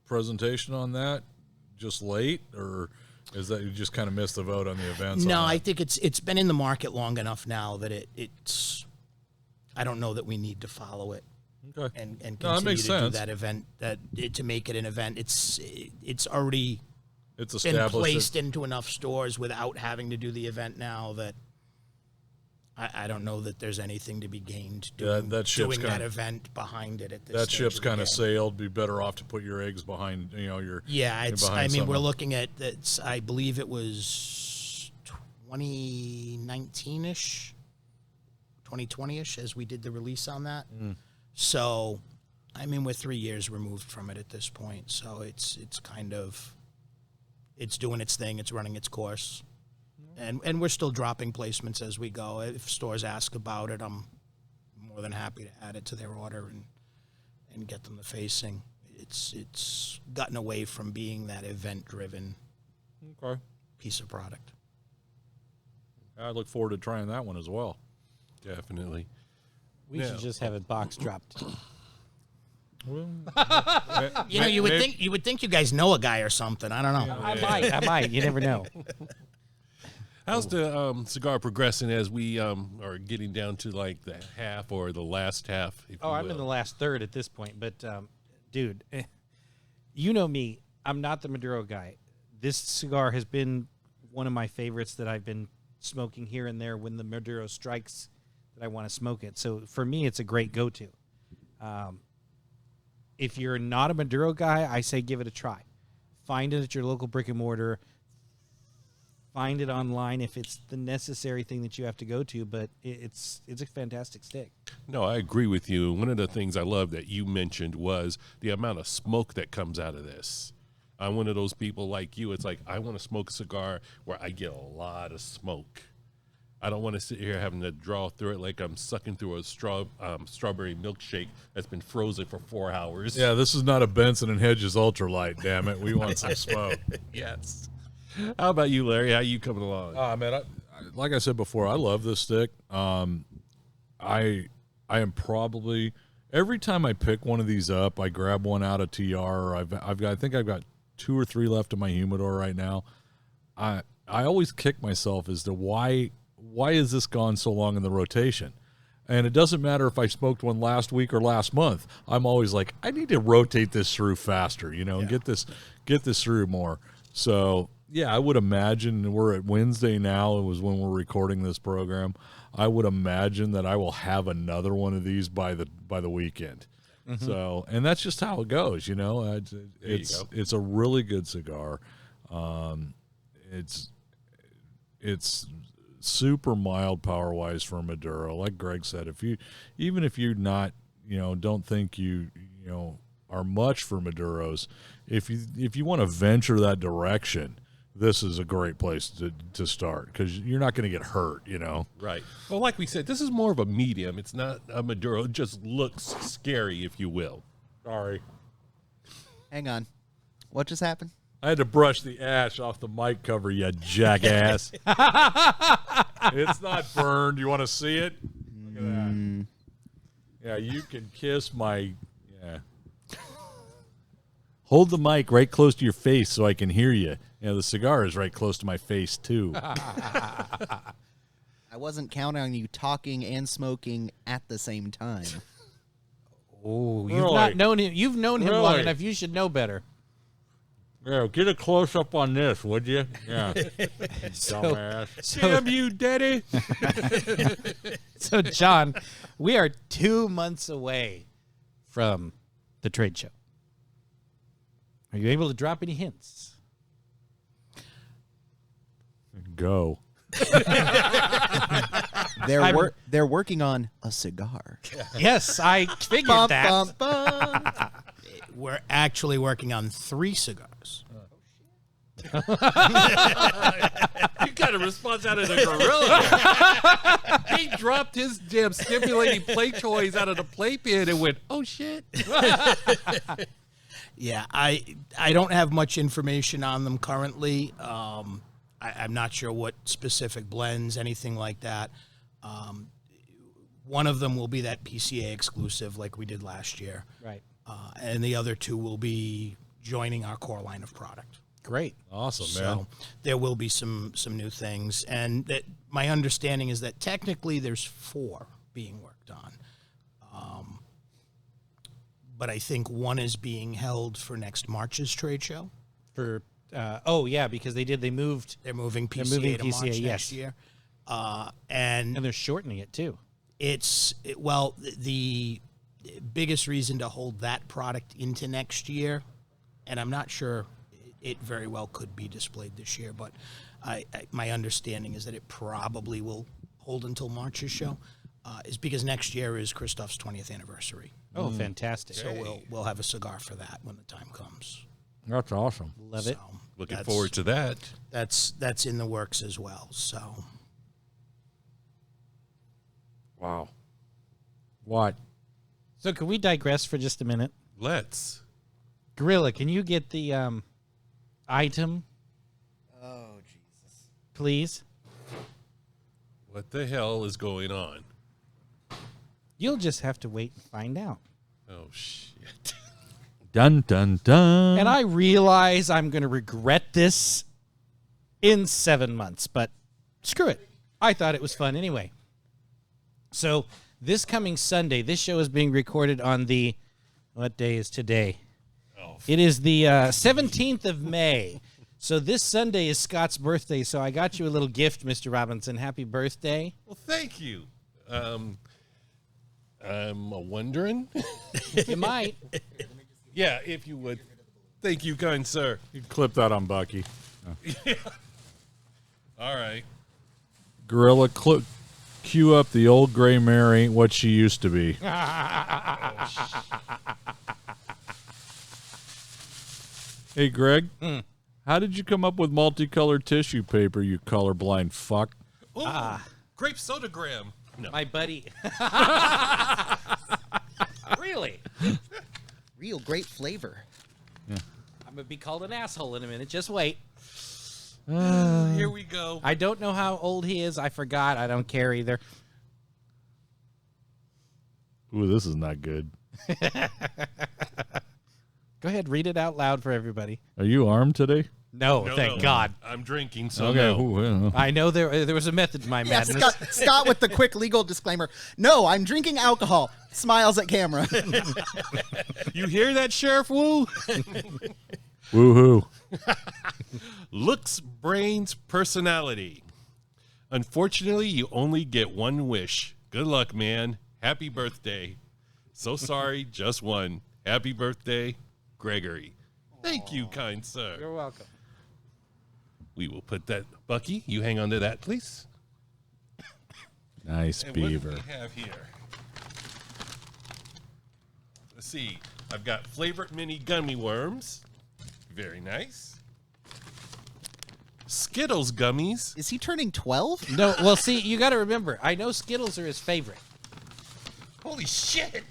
S4: presentation on that just late, or is that you just kind of missed the vote on the events?
S5: No, I think it's been in the market long enough now that it's I don't know that we need to follow it.
S4: Okay.
S5: And
S4: No, that
S5: continue
S4: makes
S5: to
S4: sense.
S5: do that event, to make it an event. It's already
S4: It's
S5: been
S4: established.
S5: placed into enough stores without having to do the event now that I don't know that there's anything to be gained doing,
S4: that ship's
S5: doing that
S4: kinda-
S5: event behind it at this
S4: that
S5: stage
S4: ship's
S5: of the
S4: kind of
S5: game.
S4: sailed. Be better off to put your eggs behind, your.
S5: Yeah, it's.
S4: behind
S5: I mean, we're
S4: someone.
S5: looking at that's. I believe it was 2019ish, 2020ish, as we did the release on that. So, I mean, we're 3 years removed from it at this point. So it's kind of, it's doing its thing. It's running its course, and we're still dropping placements as we go. If stores ask about it, I'm more than happy to add it to their order and get them the facing. It's gotten away from being that event-driven
S4: Okay.
S5: piece of product.
S4: I look forward to trying that one as well.
S1: Definitely.
S2: We
S1: Yeah.
S2: should just have a box dropped.
S5: You know, you would think you guys know a guy or something. I don't know.
S2: I might. You never know.
S1: How's the cigar progressing as we are getting down to like the half or the last half? If
S2: Oh,
S1: you
S2: I'm in
S1: will?
S2: the last third at this point. But, dude, you know me. I'm not the Maduro guy. This cigar has been one of my favorites that I've been smoking here and there when the Maduro strikes that I want to smoke it. So for me, it's a great go-to. If you're not a Maduro guy, I say give it a try. Find it at your local brick and mortar. Find it online if it's the necessary thing that you have to go to, but it's a fantastic stick.
S1: No, I agree with you. One of the things I love that you mentioned was the amount of smoke that comes out of this. I'm one of those people like you. It's like I want to smoke a cigar where I get a lot of smoke. I don't want to sit here having to draw through it like I'm sucking through a strawberry milkshake that's been frozen for 4 hours.
S4: Yeah, this is not a Benson and Hedges ultralight. Damn it, we want some smoke.
S1: Yes. How about you, Larry? How you coming along?
S4: Man, like I said before, I love this stick. I am probably every time I pick one of these up, I grab one out of TR. Or I think I've got 2 or 3 left in my humidor right now. I always kick myself as to why has this gone so long in the rotation? And it doesn't matter if I smoked one last week or last month. I'm always like, I need to rotate this through faster, and get this through more. So yeah, I would imagine we're at Wednesday now. It was when we're recording this program. I would imagine that I will have another one of these by the weekend. Mm-hmm. So, and that's just how it goes, It's a really good cigar. It's super mild power wise for Maduro. Like Greg said, even if you're not, don't think you are much for Maduros, if you want to venture that direction, this is a great place to start because you're not going to get hurt,
S1: Right. Well, like we said, this is more of a medium. It's not a Maduro. It just looks scary, if you will.
S4: Sorry.
S3: Hang on. What just happened?
S4: I had to brush the ash off the mic cover, you jackass. It's not burned. You want to see it? Look at that. Yeah, you can kiss my... Yeah. Hold the mic right close to your face so I can hear you. The cigar is right close to my face, too.
S3: I wasn't counting on you talking and smoking at the same time.
S2: Oh, you've
S4: Really?
S2: not known him. You've known him long
S4: Really?
S2: enough. You should know better.
S4: Yeah, get a close-up on this, would you? Yeah. Dumbass.
S1: Damn you, Daddy.
S2: So, John, We are 2 months away from the trade show. Are you able to drop any hints?
S4: Go.
S3: They're working on a cigar.
S2: Yes, I figured
S3: Bum,
S2: that.
S3: bum, bum.
S5: We're actually working on 3 cigars.
S1: You got a response out of the gorilla. He dropped his damn stimulating play toys out of the playpen and went, "Oh shit!"
S5: Yeah, I don't have much information on them currently. I'm not sure what specific blends, anything like that. One of them will be that PCA exclusive like we did last year.
S2: Right.
S5: And the other 2 will be joining our core line of product.
S2: Great.
S4: Awesome, man.
S5: So there will be some new things. And that my understanding is that technically there's 4 being worked on. But I think 1 is being held for next March's trade show.
S2: For because they moved.
S5: They're moving PCA
S2: moving
S5: to
S2: PCA,
S5: March
S2: yes.
S5: next year. And
S2: And they're shortening it too.
S5: the biggest reason to hold that product into next year, and I'm not sure it very well could be displayed this year, but my understanding is that it probably will hold until March's show, is because next year is Kristoff's 20th anniversary.
S2: Oh, fantastic.
S5: So we'll have a cigar for that when the time comes.
S4: That's awesome.
S2: Love it.
S5: So
S1: Looking
S5: that's-
S1: forward to that.
S5: That's in the works as well. So
S4: Wow. What?
S2: So can we digress for just a minute?
S1: Let's.
S2: Gorilla, can you get the item,
S3: Oh, Jesus.
S2: please?
S1: What the hell is going on?
S2: You'll just have to wait and find out.
S1: Oh shit!
S4: Dun, dun, dun.
S2: And I realize I'm going to regret this in 7 months, but screw it. I thought it was fun anyway. So this coming Sunday, this show is being recorded on the, what day is today?
S1: Oh,
S2: It is the 17th of May. So this Sunday is Scott's birthday, so I got you a little gift, Mr. Robinson. Happy birthday.
S1: well, thank you. I'm wondering.
S2: You might.
S1: Yeah, if you would. Thank you, kind sir.
S4: You can clip that on Bucky.
S1: All right.
S4: Gorilla, cue up the old gray mare ain't what she used to be. Hey, Greg. How did you come up with multicolored tissue paper, you colorblind fuck?
S1: Ooh, grape sodagram. No.
S2: My buddy. Really?
S3: Real great flavor.
S2: I'm going to be called an asshole in a minute. Just wait.
S1: Here we go.
S2: I don't know how old he is. I forgot. I don't care either.
S4: Ooh, this is not good.
S2: Go ahead. Read it out loud for everybody.
S4: Are you armed today?
S2: No,
S1: No,
S2: thank
S1: no.
S2: God.
S1: I'm drinking, so
S4: Okay.
S1: no.
S4: Ooh,
S2: I know there was a method to my
S3: Yeah,
S2: madness.
S3: Scott with the quick legal disclaimer. No, I'm drinking alcohol. Smiles at camera.
S1: You hear that, Sheriff Wu?
S4: Woohoo.
S1: Looks, brains, personality. Unfortunately, you only get one wish. Good luck, man. Happy birthday. So sorry, just one. Happy birthday, Gregory. Thank you, kind sir.
S2: You're welcome.
S1: We will put that. Bucky, you hang on to that, please.
S4: Nice
S1: And
S4: beaver.
S1: what do we have here? Let's see. I've got flavored mini gummy worms. Very nice. Skittles gummies.
S3: Is he turning 12?
S2: No, well, see, you got to remember, I know Skittles are his favorite.
S1: Holy shit!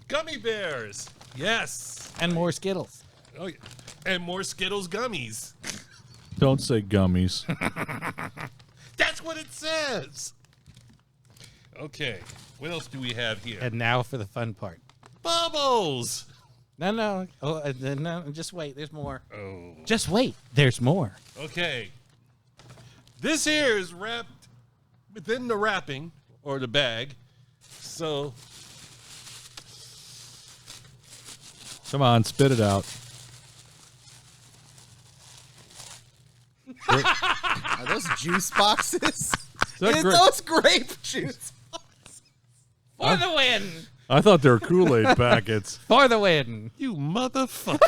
S1: Gummy bears. Yes.
S2: And more Skittles.
S1: Oh, yeah. And more Skittles gummies.
S4: Don't say gummies.
S1: That's what it says. Okay. What else do we have here?
S2: And now for the fun part.
S1: Bubbles.
S2: No. Oh, no, just wait. There's more.
S1: Oh.
S2: Just wait. There's more.
S1: Okay. This here is wrapped within the wrapping or the bag. So
S4: Come on, spit it out.
S3: Are those juice boxes?
S4: that
S3: Is
S4: grape?
S3: those grape juice?
S2: For the win!
S4: I thought they were Kool-Aid packets.
S2: For the win!
S1: You motherfucker.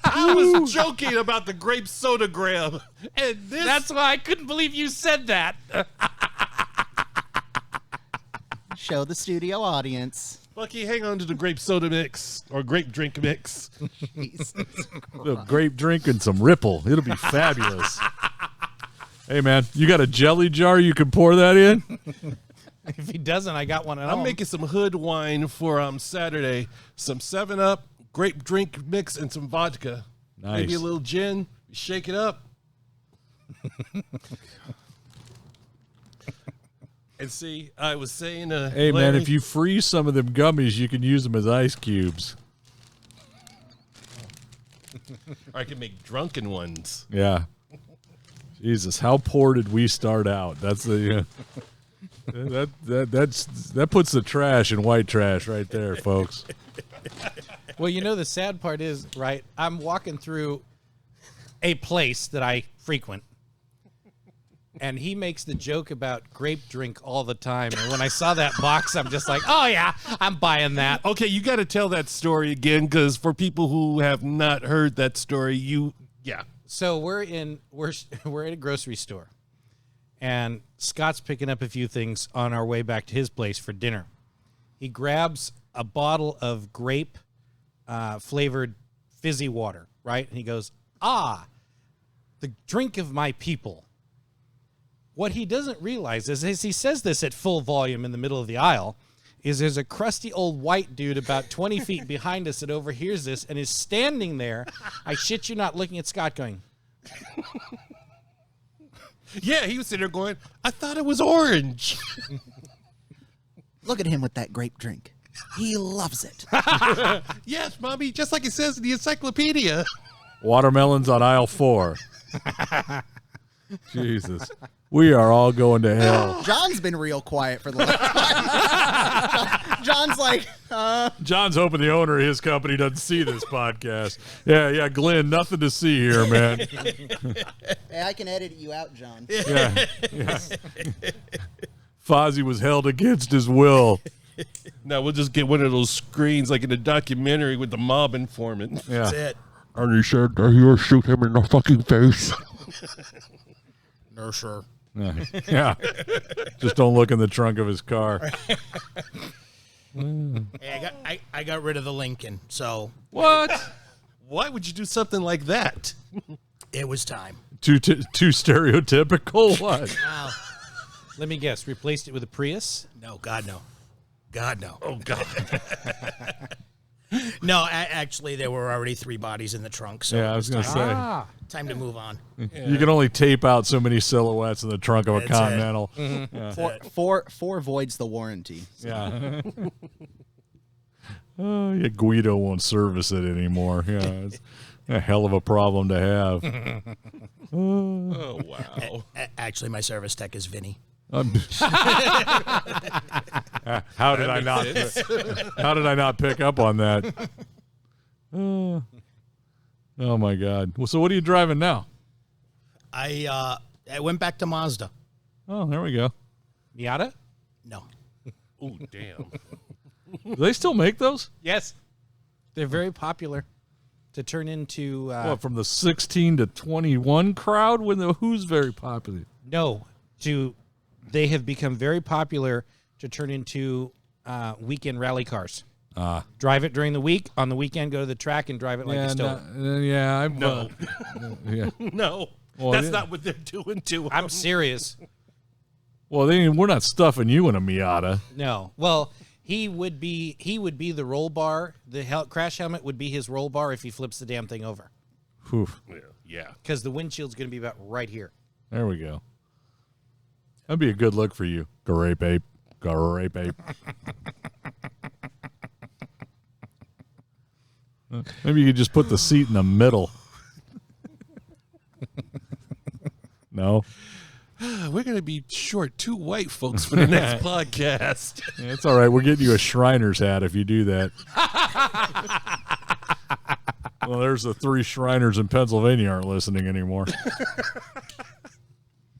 S1: I was joking about the grape soda gram. And this.
S2: That's why I couldn't believe you said that.
S3: Show the studio audience.
S1: Bucky, hang on to the grape soda mix or grape drink mix.
S3: Jesus
S4: A little grape drink and some Ripple. It'll be fabulous. Hey, man, you got a jelly jar you can pour that in?
S2: If he doesn't, I got one at home.
S1: I'm making some hood wine for Saturday. Some 7-Up, grape drink mix, and some vodka.
S4: Nice.
S1: Maybe a little gin. Shake it up. And see, I was saying,
S4: Hey, man, if you freeze some of them gummies, you can use them as ice cubes.
S1: or I can make drunken ones.
S4: Yeah. Jesus, how poor did we start out? That's the that puts the trash in white trash right there, folks.
S2: Well, you know, the sad part is, right, I'm walking through a place that I frequent, and he makes the joke about grape drink all the time. And when I saw that box, I'm just like, oh, yeah, I'm buying that.
S1: Okay, you got to tell that story again, because for people who have not heard that story,
S2: So we're in a grocery store, and Scott's picking up a few things on our way back to his place for dinner. He grabs a bottle of grape flavored fizzy water, right? And he goes, the drink of my people. What he doesn't realize is, as he says this at full volume in the middle of the aisle, is there's a crusty old white dude about 20 feet behind us that overhears this and is standing there, I shit you not, looking at Scott going,
S1: yeah, he was sitting there going, I thought it was orange.
S3: Look at him with that grape drink. He loves it.
S1: Yes, Mommy, just like it says in the encyclopedia.
S4: Watermelons on aisle 4. Jesus. We are all going to hell.
S3: John's been real quiet for the last time. John's like,
S4: John's hoping the owner of his company doesn't see this podcast. Yeah, Glenn, nothing to see here, man.
S3: hey, I can edit you out, John.
S4: Yeah. Fazzi was held against his will.
S1: Now we'll just get one of those screens like in a documentary with the mob informant.
S4: Yeah.
S5: That's it.
S1: And he said that he'll shoot him in the fucking face.
S5: No, sure.
S4: Yeah. Just don't look in the trunk of his car.
S5: Hey, I got rid of the Lincoln, so
S1: What? Why would you do something like that?
S5: it was time.
S4: Too stereotypical? What?
S2: let me guess, replaced it with a Prius?
S5: No, God, no. God, no.
S1: Oh, God.
S5: No, actually, there were already 3 bodies in the trunk, so
S4: Yeah, I was going to say.
S5: time to move on.
S4: You can only tape out so many silhouettes in the trunk of a
S5: That's it.
S4: Continental.
S3: Four voids the warranty.
S4: Yeah. Yeah, Guido won't service it anymore. Yeah, it's a hell of a problem to have.
S1: Oh, wow.
S5: Actually, my service tech is Vinny.
S4: How did I not? How did I not pick up on that? Oh my God! Well, so what are you driving now?
S5: I went back to Mazda.
S4: Oh, there we go.
S2: Miata?
S5: No.
S1: Oh, damn.
S4: Do they still make those?
S2: Yes. They're very popular to turn into...
S4: What, from the 16 to 21 crowd? Who's very popular?
S2: No, they have become very popular to turn into weekend rally cars. Drive it during the week. On the weekend, go to the track and drive it like a stove.
S1: No.
S4: Yeah.
S1: No.
S4: Well,
S1: That's not what they're doing to him.
S2: I'm serious.
S4: Well, we're not stuffing you in a Miata.
S2: No. Well, he would be the roll bar. The crash helmet would be his roll bar if he flips the damn thing over.
S4: Whew.
S1: Yeah.
S2: Because the windshield's going to be about right here.
S4: There we go. That'd be a good look for you. Grape ape. Grape ape. Maybe you could just put the seat in the middle. No?
S1: We're going to be short 2 white folks for the next podcast.
S4: Yeah, it's all right. We're getting you a Shriner's hat if you do that. Well, there's the 3 Shriners in Pennsylvania aren't listening anymore.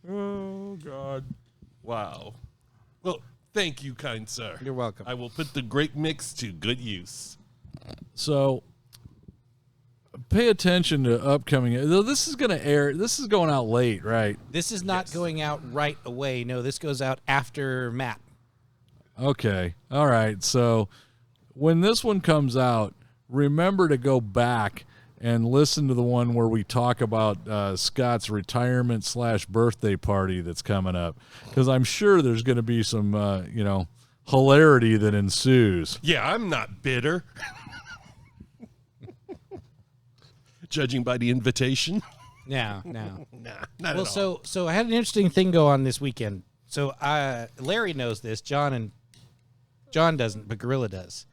S4: Oh, God.
S1: Wow. Well, Thank you, kind sir.
S2: You're welcome.
S1: I will put the great mix to good use.
S4: So pay attention to upcoming. This is going to air. This is going out late, right?
S2: This is not going out right away. No, this goes out after Matt.
S4: Okay. All right. So when this one comes out, remember to go back and listen to the one where we talk about Scott's retirement / birthday party that's coming up, because I'm sure there's going to be some, hilarity that ensues.
S1: Yeah, I'm not bitter. Judging by the invitation.
S2: No.
S1: Nah, not
S2: Well,
S1: at all.
S2: so I had an interesting thing go on this weekend. So Larry knows this. John doesn't, but Gorilla does.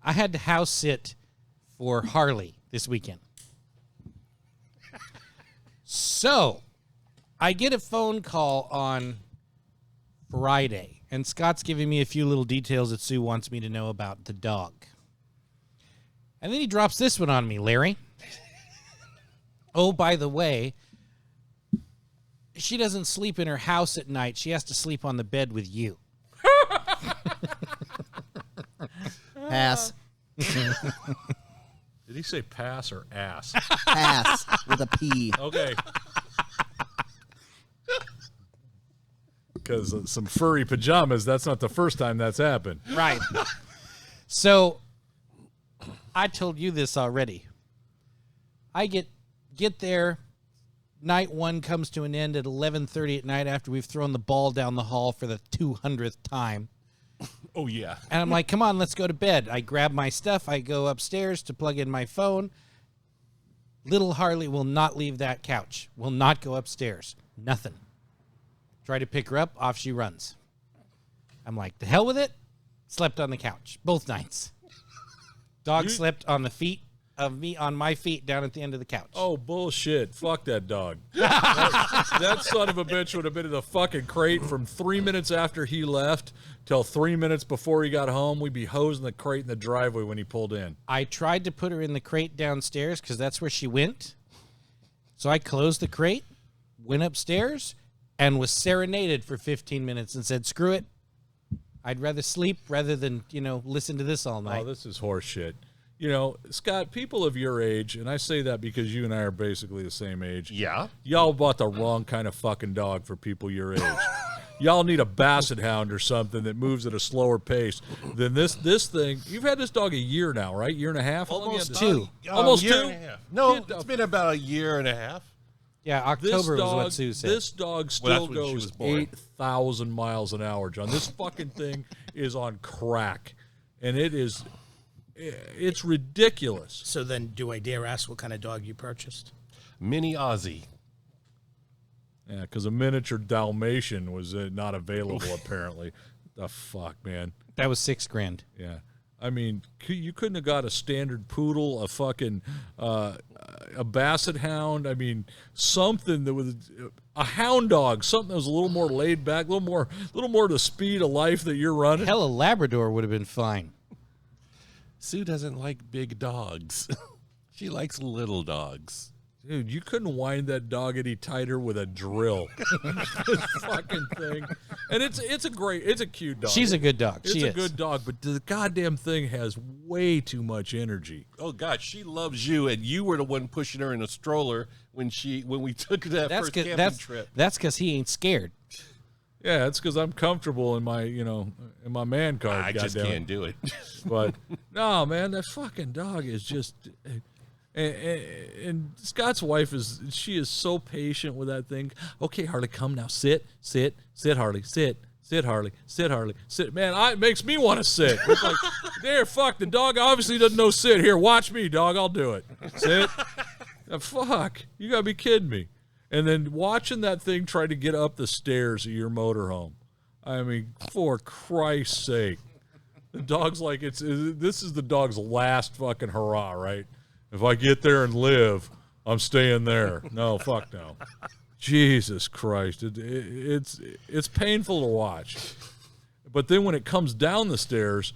S2: I had to house sit for Harley this weekend. So I get a phone call on Friday, and Scott's giving me a few little details that Sue wants me to know about the dog. And then he drops this one on me, Larry. Oh, by the way, she doesn't sleep in her house at night. She has to sleep on the bed with you.
S3: Pass.
S4: Did he say pass or ass?
S3: Pass with a P.
S4: Okay. Because some furry pajamas, that's not the first time that's happened.
S2: Right. So I told you this already. I get there. Night one comes to an end at 11:30 at night after we've thrown the ball down the hall for the 200th time.
S1: Oh, yeah.
S2: And I'm like, come on, let's go to bed. I grab my stuff. I go upstairs to plug in my phone. Little Harley will not leave that couch. Will not go upstairs. Nothing. Try to pick her up. Off she runs. I'm like, the hell with it. Slept on the couch both nights. Dog slept on the feet of me, on my feet down at the end of the couch.
S4: Oh, bullshit. Fuck that dog. That son of a bitch would have been in the fucking crate from 3 minutes after he left till 3 minutes before he got home. We'd be hosing the crate in the driveway when he pulled in.
S2: I tried to put her in the crate downstairs because that's where she went. So I closed the crate, went upstairs, and was serenaded for 15 minutes and said, screw it. I'd rather sleep rather than, listen to this all night.
S4: Oh, this is horse shit. Scott, people of your age, and I say that because you and I are basically the same age.
S1: Yeah.
S4: Y'all bought the wrong kind of fucking dog for people your age. Y'all need a basset hound or something that moves at a slower pace than this thing. You've had this dog a year now, right? Year and a half? How long you had this
S2: two.
S4: dog? Almost
S1: year
S4: 2?
S1: and a half. No, it's been about a year and a half.
S2: Yeah, October was what Sue said.
S4: This dog
S1: that's
S4: still
S1: when she was
S4: goes
S1: born.
S4: 8,000 miles an hour, John. This fucking thing is on crack, and it's ridiculous.
S5: So then, do I dare ask what kind of dog you purchased?
S1: Mini Aussie.
S4: Yeah, because a miniature Dalmatian was not available, apparently. The fuck, man.
S2: That was $6,000.
S4: Yeah. I mean, you couldn't have got a standard poodle, a fucking a basset hound. I mean, something that was a hound dog, something that was a little more laid back, a little more the speed of life that you're running.
S2: Hell, a Labrador would have been fine.
S1: Sue doesn't like big dogs. She likes little dogs.
S4: Dude, you couldn't wind that dog any tighter with a drill. This fucking thing. And it's a cute dog.
S2: She's a good dog.
S4: It's
S2: She
S4: a
S2: is.
S4: good dog, but the goddamn thing has way too much energy.
S1: Oh God, she loves you, and you were the one pushing her in a stroller when we took that first camping trip.
S2: That's because he ain't scared.
S4: Yeah, it's because I'm comfortable in my, in my man card.
S1: I just
S4: goddammit.
S1: can't do it.
S4: But no, man, that fucking dog is just. And Scott's wife she is so patient with that thing. Okay, Harley, come now, sit, Harley, sit, Harley, sit. Man, it makes me want to sit. It's like, there, fuck, the dog obviously doesn't know sit. Here, watch me, dog, I'll do it. Sit. Fuck, you gotta be kidding me. And then watching that thing try to get up the stairs of your motorhome. I mean, for Christ's sake. The dog's like, this is the dog's last fucking hurrah, right? If I get there and live, I'm staying there. No, fuck no. Jesus Christ. It's painful to watch. But then when it comes down the stairs,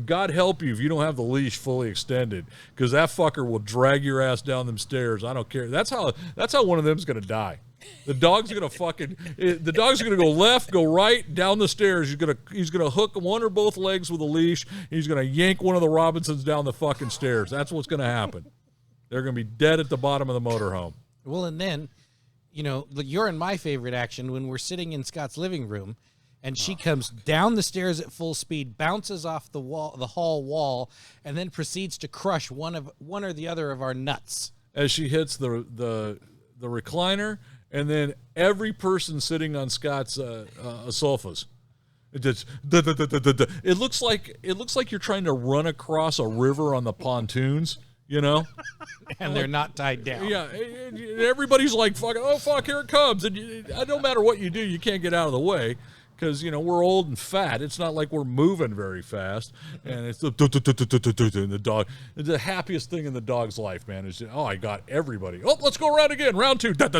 S4: God help you if you don't have the leash fully extended, because that fucker will drag your ass down them stairs. I don't care. That's how one of them's going to die. The dog's gonna go left, go right, down the stairs. He's gonna hook one or both legs with a leash. He's gonna yank one of the Robinsons down the fucking stairs. That's what's gonna happen. They're gonna be dead at the bottom of the motorhome.
S2: Well, and then, you're in my favorite action when we're sitting in Scott's living room, and she comes down the stairs at full speed, bounces off the hall wall, and then proceeds to crush one or the other of our nuts
S4: as she hits the recliner, and then every person sitting on Scott's sofas. It looks like you're trying to run across a river on the pontoons. And
S2: they're not tied down.
S4: Yeah, and everybody's like, "Fuck! Oh fuck! Here it comes!" And no matter what you do, you can't get out of the way because we're old and fat. It's not like we're moving very fast, and it's the dog. The happiest thing in the dog's life, man, is I got everybody. Oh, let's go around again, round 2. Like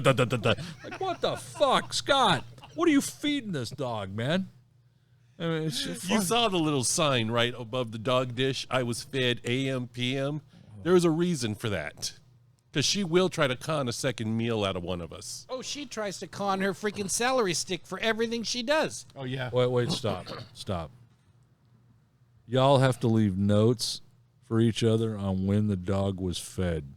S4: what the fuck, Scott? What are you feeding this dog, man? I mean,
S1: You saw the little sign right above the dog dish. I was fed AM, PM. There was a reason for that. Because she will try to con a second meal out of one of us.
S2: Oh, she tries to con her freaking celery stick for everything she does.
S1: Oh, yeah.
S4: Wait, stop. Y'all have to leave notes for each other on when the dog was fed.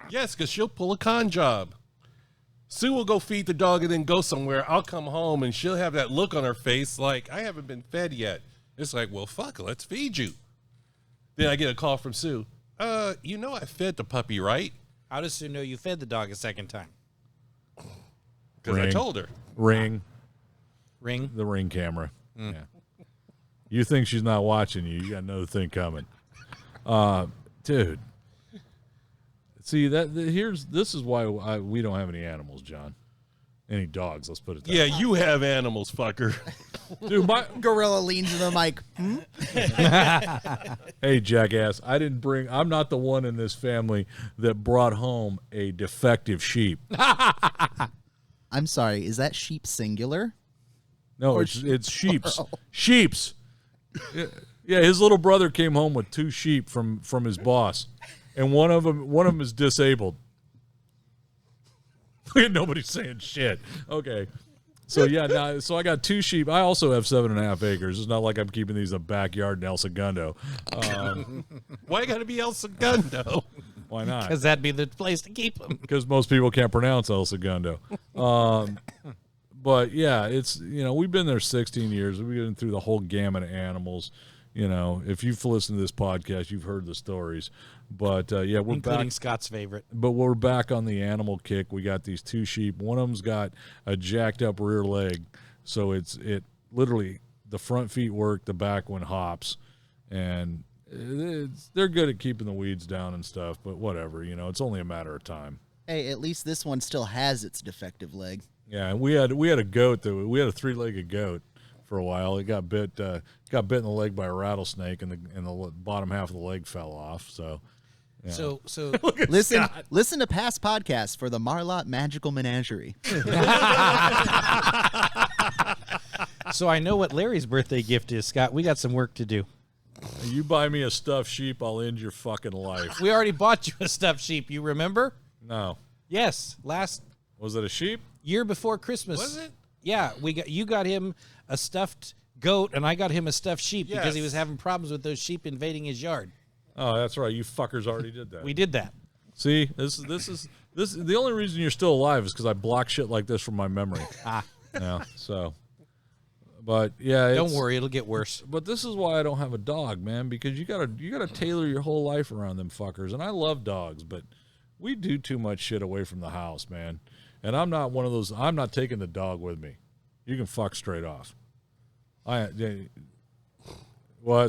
S1: Yes, because she'll pull a con job. Sue will go feed the dog and then go somewhere. I'll come home and she'll have that look on her face like, I haven't been fed yet. It's like, well, fuck, let's feed you. Then I get a call from Sue. I fed the puppy, right?
S2: How does Sue know you fed the dog a second time?
S1: Because I told her.
S4: Ring.
S2: The
S4: Ring camera. Yeah. You think she's not watching you. You got another thing coming. Dude. See, this is why we don't have any animals, John. Any dogs, let's put it that way.
S1: Yeah, you have animals, fucker.
S4: Dude,
S3: Gorilla leans to the mic.
S4: Hey, jackass, I'm not the one in this family that brought home a defective sheep.
S3: I'm sorry, is that sheep singular?
S4: No, it's sheeps. Sheeps. Yeah, his little brother came home with 2 sheep from his boss, and one of them is disabled. Nobody's saying shit. Okay. So, so I got 2 sheep. I also have 7.5 acres. It's not like I'm keeping these in the backyard in El Segundo.
S1: Why got to be El Segundo?
S4: Why not?
S2: Because that'd be the place to keep them.
S4: Because most people can't pronounce El Segundo. But, yeah, it's, we've been there 16 years. We've been through the whole gamut of animals. If you've listened to this podcast, you've heard the stories. But, we're
S2: including
S4: back.
S2: Scott's favorite.
S4: But we're back on the animal kick. We got these 2 sheep. One of them's got a jacked up rear leg. So it literally, the front feet work, the back one hops. And they're good at keeping the weeds down and stuff. But whatever, it's only a matter of time.
S3: Hey, at least this one still has its defective leg.
S4: Yeah, and we had a goat we had a 3-legged goat for a while. It got bit in the leg by a rattlesnake, and the bottom half of the leg fell off. So, yeah.
S2: So
S3: listen to past podcasts for the Marlot Magical Menagerie.
S2: So I know what Larry's birthday gift is, Scott. We got some work to do.
S4: You buy me a stuffed sheep, I'll end your fucking life.
S2: We already bought you a stuffed sheep. You remember?
S4: No.
S2: Yes, last
S4: Was it a sheep?
S2: year before Christmas.
S1: Was it?
S2: Yeah, you got him a stuffed goat, and I got him a stuffed sheep because he
S1: Yes.
S2: was having problems with those sheep invading his yard.
S4: Oh, that's right. You fuckers already did that.
S2: We did that.
S4: See, this is the only reason you're still alive is because I block shit like this from my memory. Yeah. So, but yeah,
S2: Don't worry, it'll get worse.
S4: But this is why I don't have a dog, man, because you gotta tailor your whole life around them fuckers. And I love dogs, but we do too much shit away from the house, man. And I'm not one of those. I'm not taking the dog with me. You can fuck straight off. Well,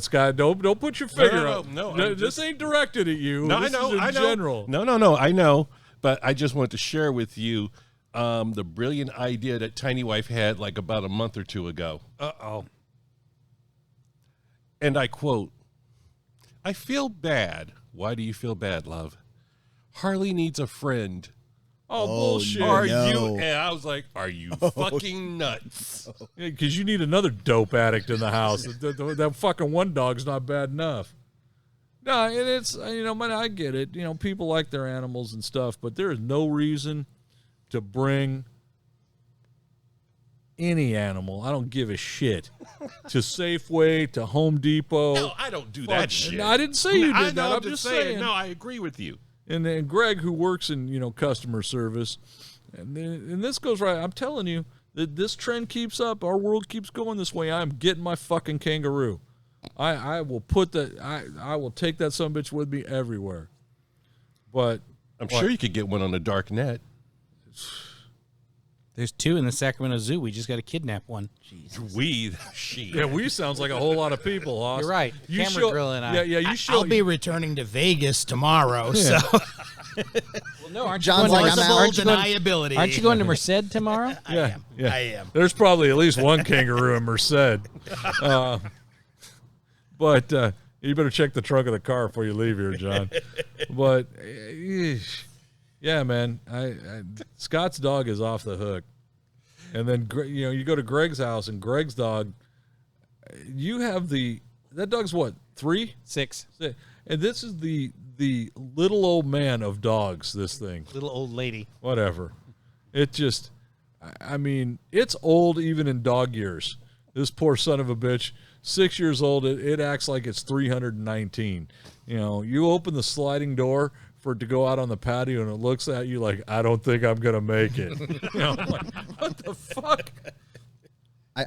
S4: Scott, don't put your finger up.
S1: No,
S4: this ain't directed at you.
S1: No,
S4: This
S1: I know.
S4: is in
S1: I know.
S4: general.
S1: No, I know. But I just wanted to share with you the brilliant idea that Tiny Wife had like about a month or 2 ago.
S2: Uh-oh.
S1: And I quote, "I feel bad. Why do you feel bad, love? Harley needs a friend.
S4: Oh, bullshit.
S3: no.
S1: Are you?" And I was like, "Are you fucking nuts?"
S4: Because you need another dope addict in the house. That fucking one dog's not bad enough. No, and it's, man, I get it. People like their animals and stuff, but there is no reason to bring any animal, I don't give a shit, to Safeway, to Home Depot.
S1: No, I don't do that shit.
S4: No, I didn't say you did
S1: I
S4: that.
S1: know,
S4: I'm just saying.
S1: No, I agree with you.
S4: And then Greg, who works in customer service, and this goes right. I'm telling you that this trend keeps up. Our world keeps going this way. I'm getting my fucking kangaroo. I will put that. I will take that son of a bitch with me everywhere. But
S1: I'm sure you could get one on the dark net.
S2: There's 2 in the Sacramento Zoo. We just got to kidnap one.
S4: Yeah, we sounds like a whole lot of people, Hoss.
S2: You're right. Camera Grill and I.
S4: Yeah, you show.
S5: I'll be returning to Vegas tomorrow,
S4: Yeah.
S5: so
S2: Well, no, aren't
S3: John's
S2: you
S3: like,
S2: going to,
S3: I'm out.
S2: aren't you going,
S5: deniability.
S2: aren't you going to Merced tomorrow?
S4: Yeah.
S5: I am.
S4: There's probably at least one kangaroo in Merced. But you better check the trunk of the car before you leave here, John. But yeah, man, Scott's dog is off the hook. And then you go to Greg's house, and Greg's dog, you have that dog's what, 3?
S2: 6.
S4: And this is the little old man of dogs. This thing,
S2: Little old lady.
S4: whatever. It just, I mean, it's old even in dog years. This poor son of a bitch, 6 years old. It acts like it's 319. You open the sliding door for it to go out on the patio, and it looks at you like, I don't think I'm gonna make it. I'm like, what the fuck?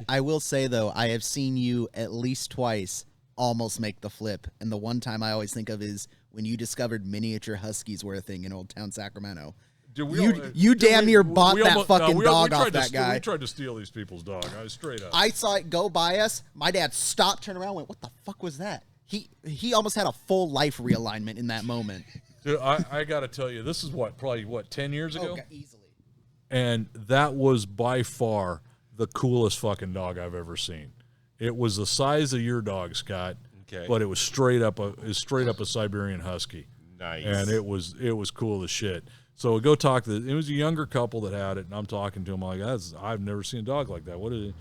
S3: I will say, though, I have seen you at least twice almost make the flip. And the one time I always think of is when you discovered miniature huskies were a thing in Old Town Sacramento. You damn near bought that fucking dog off that guy.
S4: We tried to steal these people's dog. I was straight up.
S3: I saw it go by us. My dad stopped, turned around, went, what the fuck was that? He almost had a full life realignment in that moment.
S4: Dude, I got to tell you, this is probably 10 years ago?
S3: Okay, easily.
S4: And that was by far the coolest fucking dog I've ever seen. It was the size of your dog, Scott.
S1: Okay.
S4: But it was straight up a Siberian Husky.
S1: Nice.
S4: And it was cool as shit. So we go talk to it was a younger couple that had it, and I'm talking to him like, I've never seen a dog like that. What is it?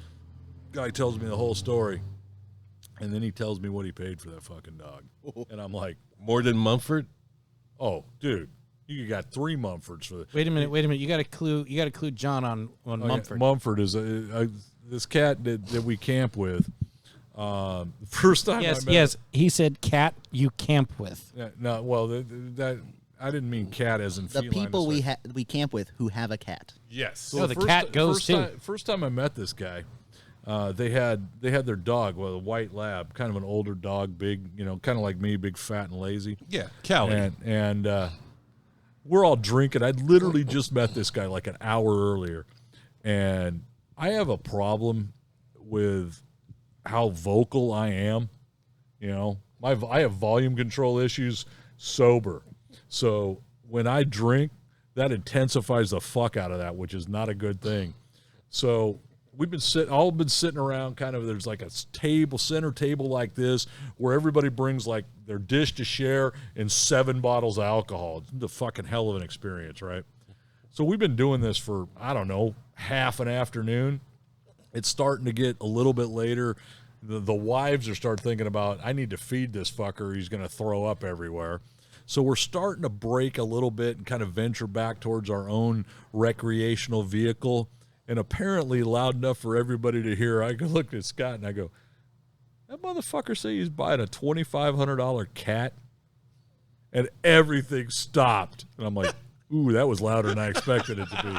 S4: Guy tells me the whole story. And then he tells me what he paid for that fucking dog. And I'm like,
S1: More than Mumford?
S4: oh, dude, you got 3 Mumfords for that.
S2: Wait a minute. You got to clue John on Mumford.
S4: Mumford is this cat that we camp with. First time I met
S2: Yes. He said cat you camp with.
S4: no, well, that I didn't mean cat as in
S3: The
S4: feline.
S3: people we camp with who have a cat.
S1: Yes.
S4: So
S2: No, the cat goes too.
S4: First time I met this guy, they had their dog, a white lab, kind of an older dog, big, kind of like me, big, fat, and lazy.
S1: Yeah, Callie.
S4: And we're all drinking. I'd literally just met this guy like an hour earlier, and I have a problem with how vocal I am. I have volume control issues sober. So when I drink, that intensifies the fuck out of that, which is not a good thing. So we've been sitting around kind of, there's like a center table like this where everybody brings like their dish to share and 7 bottles of alcohol. It's the fucking hell of an experience, right? So we've been doing this for, I don't know, half an afternoon. It's starting to get a little bit later. The wives are starting thinking about, I need to feed this fucker. He's going to throw up everywhere. So we're starting to break a little bit and kind of venture back towards our own recreational vehicle. And apparently loud enough for everybody to hear. I look at Scott and I go, that motherfucker say he's buying a $2,500 cat? And everything stopped. And I'm like, ooh, that was louder than I expected it to be.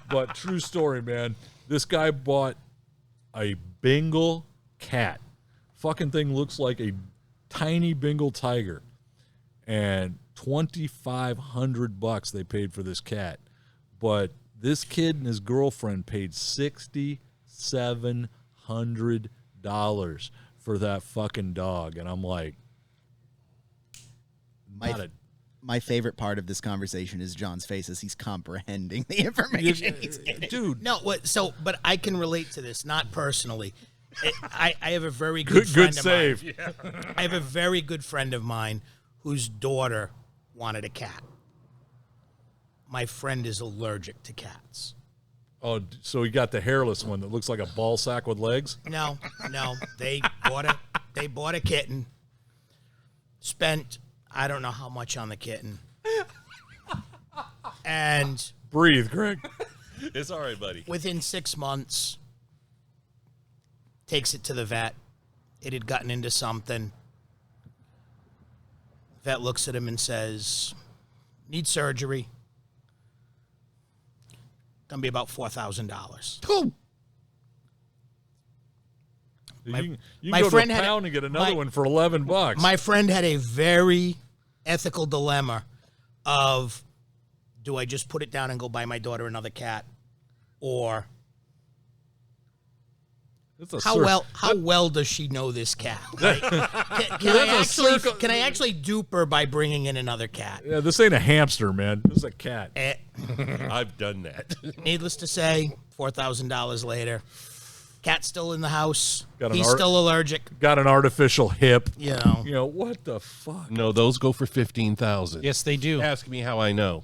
S4: But true story, man. This guy bought a Bengal cat. Fucking thing looks like a tiny Bengal tiger. And $2,500 they paid for this cat. But this kid and his girlfriend paid $6,700 for that fucking dog. And I'm like,
S3: My favorite part of this conversation is John's face as he's comprehending the information he's getting.
S4: dude.
S5: No, but I can relate to this, not personally. I have a very good friend
S4: Good
S5: of
S4: save.
S5: mine. I have a very good friend of mine whose daughter wanted a cat. My friend is allergic to cats.
S4: Oh, so he got the hairless one that looks like a ball sack with legs?
S5: No, they bought a kitten. Spent I don't know how much on the kitten. And
S4: Breathe, Greg.
S1: It's all right, buddy.
S5: Within 6 months, takes it to the vet. It had gotten into something. Vet looks at him and says, "Need surgery. Gonna be about $4,000."
S4: You can
S5: my
S4: go to
S5: friend
S4: a
S5: had
S4: pound and get another one for $11.
S5: My friend had a very ethical dilemma of, do I just put it down and go buy my daughter another cat, or
S4: It's a
S5: how well does she know this cat? Right? Can I actually dupe her by bringing in another cat?
S4: Yeah, this ain't a hamster, man. This is a cat.
S1: I've done that.
S5: Needless to say, $4,000 later, cat's still in the house.
S4: Got an
S5: He's still allergic.
S4: Got an artificial hip.
S5: You know.
S4: You know, what the fuck?
S1: No, those go for $15,000.
S2: Yes, they do.
S1: Ask me how I know.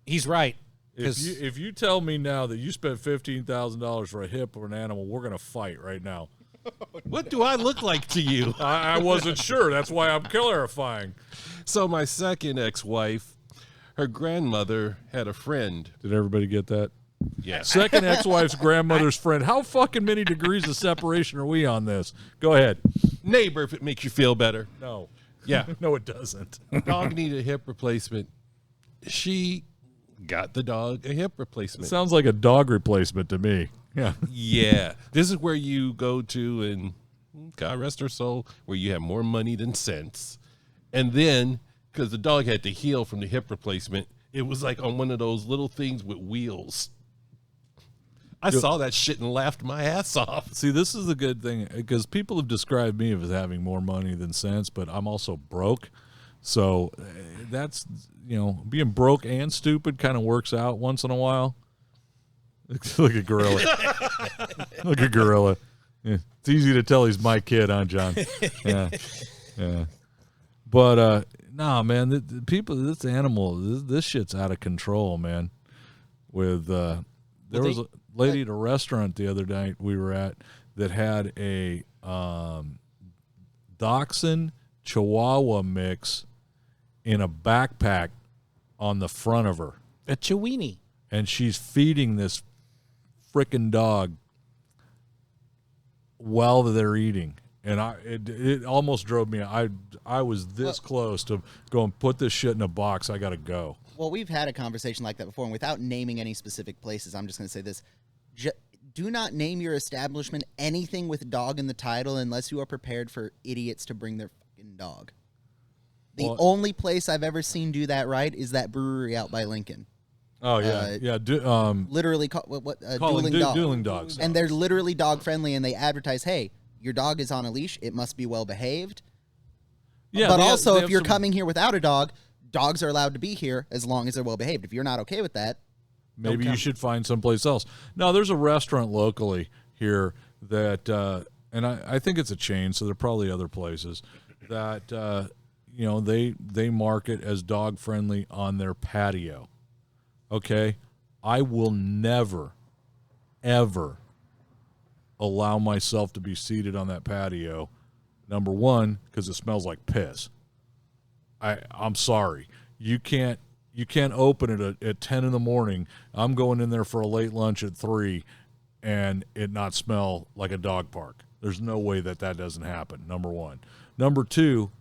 S2: He's right.
S4: If you tell me now that you spent $15,000 for a hip or an animal, we're gonna fight right now.
S1: What do I look like to you?
S4: I wasn't sure. That's why I'm clarifying.
S1: So my second ex-wife, her grandmother had a friend.
S4: Did everybody get that?
S1: Yeah.
S4: Second ex-wife's grandmother's friend. How fucking many degrees of separation are we on this? Go ahead.
S1: Neighbor, if it makes you feel better.
S4: No.
S1: Yeah.
S4: No, it doesn't.
S1: Dog needed a hip replacement. She got the dog a hip replacement.
S4: Sounds like a dog replacement to me. Yeah.
S1: Yeah. This is where you go to, and God rest her soul, where you have more money than sense. And then, because the dog had to heal from the hip replacement, it was like on one of those little things with wheels. I saw that shit and laughed my ass off.
S4: See, this is the good thing, because people have described me as having more money than sense, but I'm also broke. So that's, you know, being broke and stupid kind of works out once in a while. Look at Gorilla. Look at Gorilla. Yeah. It's easy to tell he's my kid, huh, John? Yeah. Yeah. But, nah, man, the people, this animal, this shit's out of control, man. With, there was a lady at a restaurant the other night we were at that had a Dachshund Chihuahua mix in a backpack on the front of her.
S2: A Chiweenie.
S4: And she's feeding this frickin' dog while they're eating. And it almost drove me. I was this close to going, put this shit in a box. I got to go.
S3: Well, we've had a conversation like that before, and without naming any specific places, I'm just going to say this. Do not name your establishment anything with dog in the title unless you are prepared for idiots to bring their fucking dog. The only place I've ever seen do that right is that brewery out by Lincoln.
S4: Oh, yeah.
S3: Literally,
S4: Dueling Dogs.
S3: And they're literally dog friendly, and they advertise, hey, your dog is on a leash. It must be well behaved.
S4: Yeah,
S3: but also, if you're coming here without a dog, dogs are allowed to be here as long as they're well behaved. If you're not okay with that,
S4: maybe you should find someplace else. No, there's a restaurant locally here that, and I think it's a chain, so there are probably other places that, you know, they market as dog friendly on their patio. Okay, I will never, ever allow myself to be seated on that patio. Number one, because it smells like piss. I'm sorry. You can't open it at 10 in the morning. I'm going in there for a late lunch at 3 and it not smell like a dog park. There's no way that doesn't happen, number one. Number two,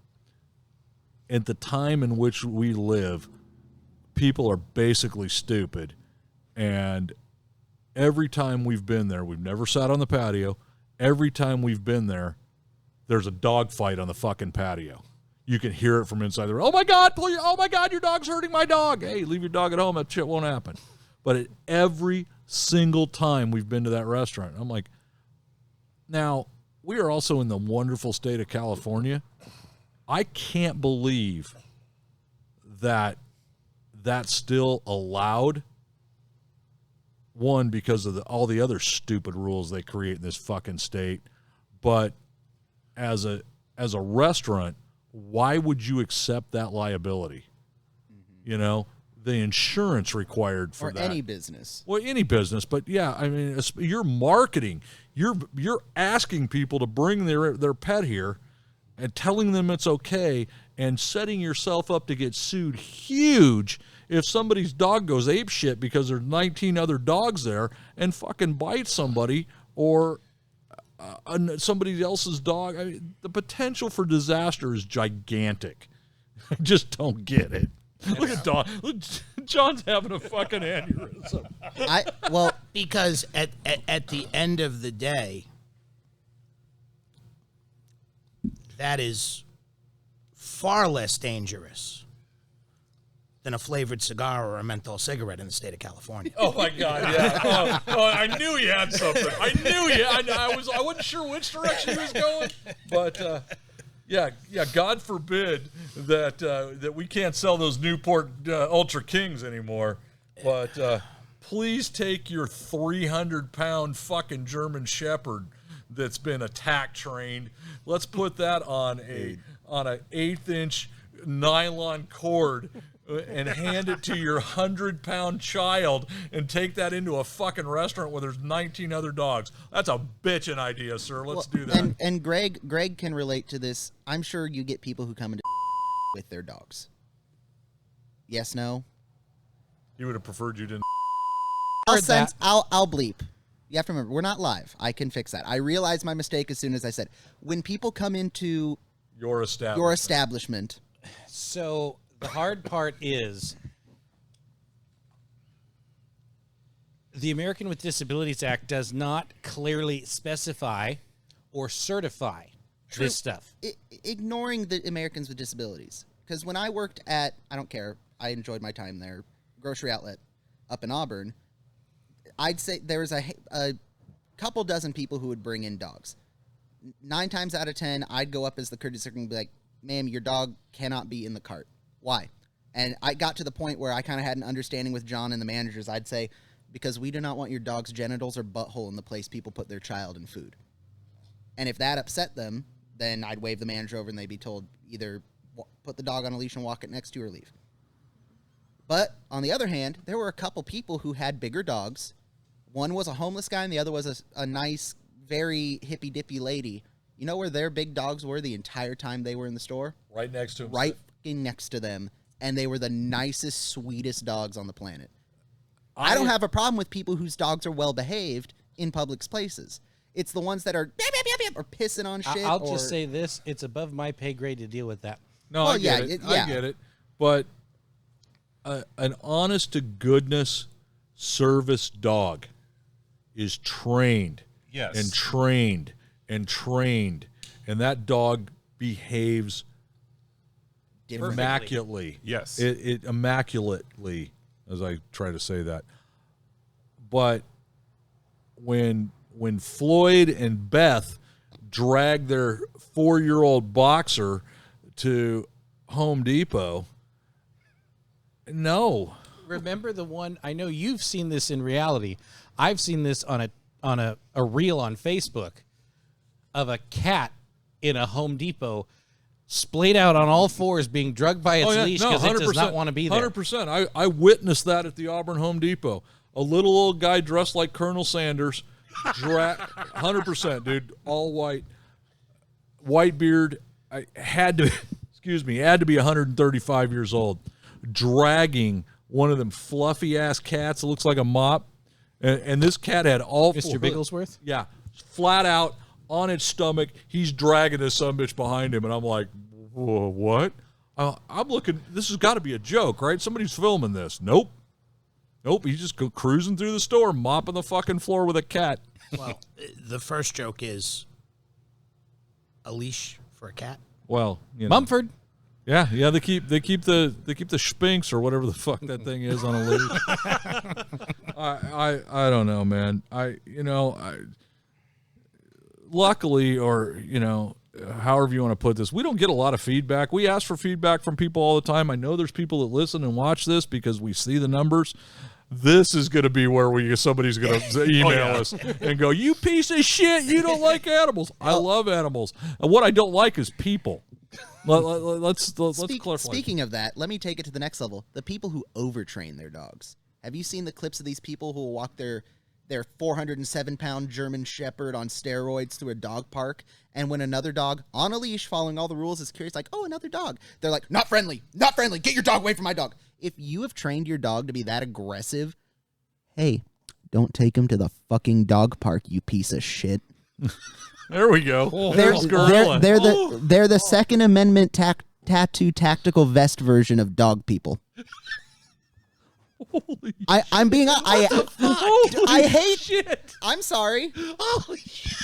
S4: at the time in which we live, people are basically stupid. And every time we've been there, we've never sat on the patio. Every time we've been there, there's a dog fight on the fucking patio. You can hear it from inside the room. Oh my God, your dog's hurting my dog. Hey, leave your dog at home. That shit won't happen. But at every single time we've been to that restaurant, I'm like, now, we are also in the wonderful state of California. I can't believe that that's still allowed. One, because of all the other stupid rules they create in this fucking state. But as a restaurant, why would you accept that liability? Mm-hmm. You know, the insurance required for
S3: or
S4: that.
S3: any business.
S4: Well, any business, but yeah, I mean, you're marketing. You're asking people to bring their pet here and telling them it's okay, and setting yourself up to get sued huge if somebody's dog goes apeshit because there's 19 other dogs there and fucking bites somebody or somebody else's dog. I mean, the potential for disaster is gigantic. I just don't get it. Look at Don. Look, John's having a fucking aneurysm.
S5: Because at the end of the day, that is far less dangerous than a flavored cigar or a menthol cigarette in the state of California.
S4: Oh my God! Yeah. I knew he had something. I wasn't sure which direction he was going, but yeah. God forbid that we can't sell those Newport Ultra Kings anymore. But please take your 300-pound fucking German Shepherd that's been attack trained. Let's put that on an 1/8-inch nylon cord and hand it to your 100-pound child and take that into a fucking restaurant where there's 19 other dogs. That's a bitchin' idea, sir. Let's do that.
S3: And Greg can relate to this. I'm sure you get people who come into with their dogs. Yes, no?
S4: He would have preferred you didn't.
S3: I'll bleep. You have to remember, we're not live. I can fix that. I realized my mistake as soon as I said, when people come into
S4: your establishment.
S2: So the hard part is the American with Disabilities Act does not clearly specify or certify this stuff.
S3: Ignoring the Americans with Disabilities. Because when I worked at, I don't care, I enjoyed my time there, grocery outlet up in Auburn, I'd say there was a couple dozen people who would bring in dogs. 9 times out of 10, I'd go up as the courtesy and be like, ma'am, your dog cannot be in the cart. Why? And I got to the point where I kind of had an understanding with John and the managers. I'd say, because we do not want your dog's genitals or butthole in the place people put their child and food. And if that upset them, then I'd wave the manager over and they'd be told either put the dog on a leash and walk it next to you or leave. But on the other hand, there were a couple people who had bigger dogs. One was a homeless guy and the other was a nice, very hippy-dippy lady. You know where their big dogs were the entire time they were in the store?
S4: Right next to them.
S3: Right fucking next to them. And they were the nicest, sweetest dogs on the planet. I don't have a problem with people whose dogs are well-behaved in public places. It's the ones that are or pissing on shit.
S2: I'll just say this. It's above my pay grade to deal with that.
S4: No, I get it. I get it. But an honest-to-goodness service dog is trained.
S1: Yes.
S4: And trained and trained. And that dog behaves immaculately.
S1: Yes.
S4: It immaculately, as I try to say that. But when Floyd and Beth dragged their 4-year-old boxer to Home Depot, no.
S2: Remember the one, I know you've seen this in reality. I've seen this on a reel on Facebook of a cat in a Home Depot splayed out on all fours being drugged by its leash because it does not want to be there.
S4: 100%. I witnessed that at the Auburn Home Depot. A little old guy dressed like Colonel Sanders, 100%, dude, all white beard. I had to be 135 years old, dragging one of them fluffy ass cats that looks like a mop, and this cat had all
S2: Mr. Bigglesworth?
S4: Yeah, flat out on its stomach. He's dragging this sumbitch behind him, and I'm like, whoa, what? I'm looking. This has got to be a joke, right? Somebody's filming this. Nope. He's just cruising through the store, mopping the fucking floor with a cat.
S5: Well, the first joke is a leash for a cat.
S4: Well, you know.
S2: Mumford.
S4: Yeah. They keep the Spinks or whatever the fuck that thing is on a leash. I don't know, man. Luckily, or however you want to put this, we don't get a lot of feedback. We ask for feedback from people all the time. I know there's people that listen and watch this because we see the numbers. This is going to be where somebody's going to email us and go, "You piece of shit! You don't like animals." I love animals, and what I don't like is people. Let's clarify.
S3: Speaking of that, let me take it to the next level. The people who overtrain their dogs. Have you seen the clips of these people who will walk their their 407-pound German Shepherd on steroids through a dog park, and when another dog on a leash following all the rules is curious, like, oh, another dog, they're like, not friendly, get your dog away from my dog. If you have trained your dog to be that aggressive, hey, don't take him to the fucking dog park, you piece of shit.
S4: There we go.
S3: They're the Second Amendment tattoo tactical vest version of dog people. I'm being I hate
S1: shit.
S3: I'm sorry.
S1: Holy shit.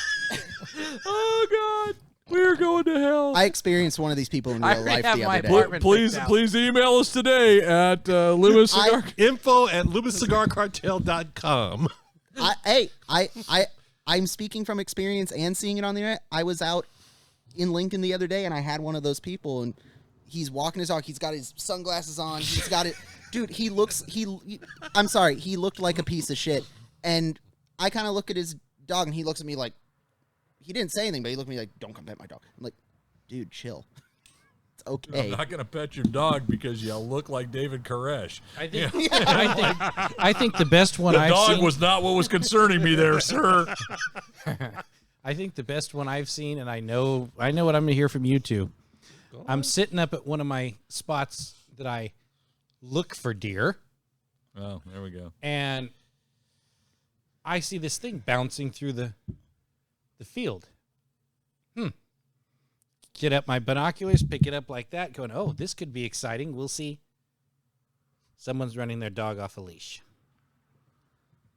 S4: Oh God, we're going to hell.
S3: I experienced one of these people in real life the other day.
S2: apartment
S4: Please email us today at Loomis Cigar.
S1: info@LoomisCigarCartel.com.
S3: I'm speaking from experience and seeing it on the internet. I was out in Lincoln the other day, and I had one of those people, and he's walking his dog. He's got his sunglasses on. He's got it. Dude, I'm sorry. He looked like a piece of shit. And I kind of look at his dog, and he looks at me like, he didn't say anything, but he looked at me like, don't come pet my dog. I'm like, dude, chill. It's okay.
S4: I'm not going to pet your dog because you look like David Koresh.
S2: I think the best one
S4: The
S2: I've
S4: dog
S2: seen
S4: was not what was concerning me there, sir.
S2: I think the best one I've seen, and I know what I'm going to hear from you two. I'm sitting up at one of my spots that I look for deer,
S4: Oh, there we go.
S2: and I see this thing bouncing through the field. Get up my binoculars, pick it up like that, going, oh, this could be exciting. We'll see. Someone's running their dog off a leash.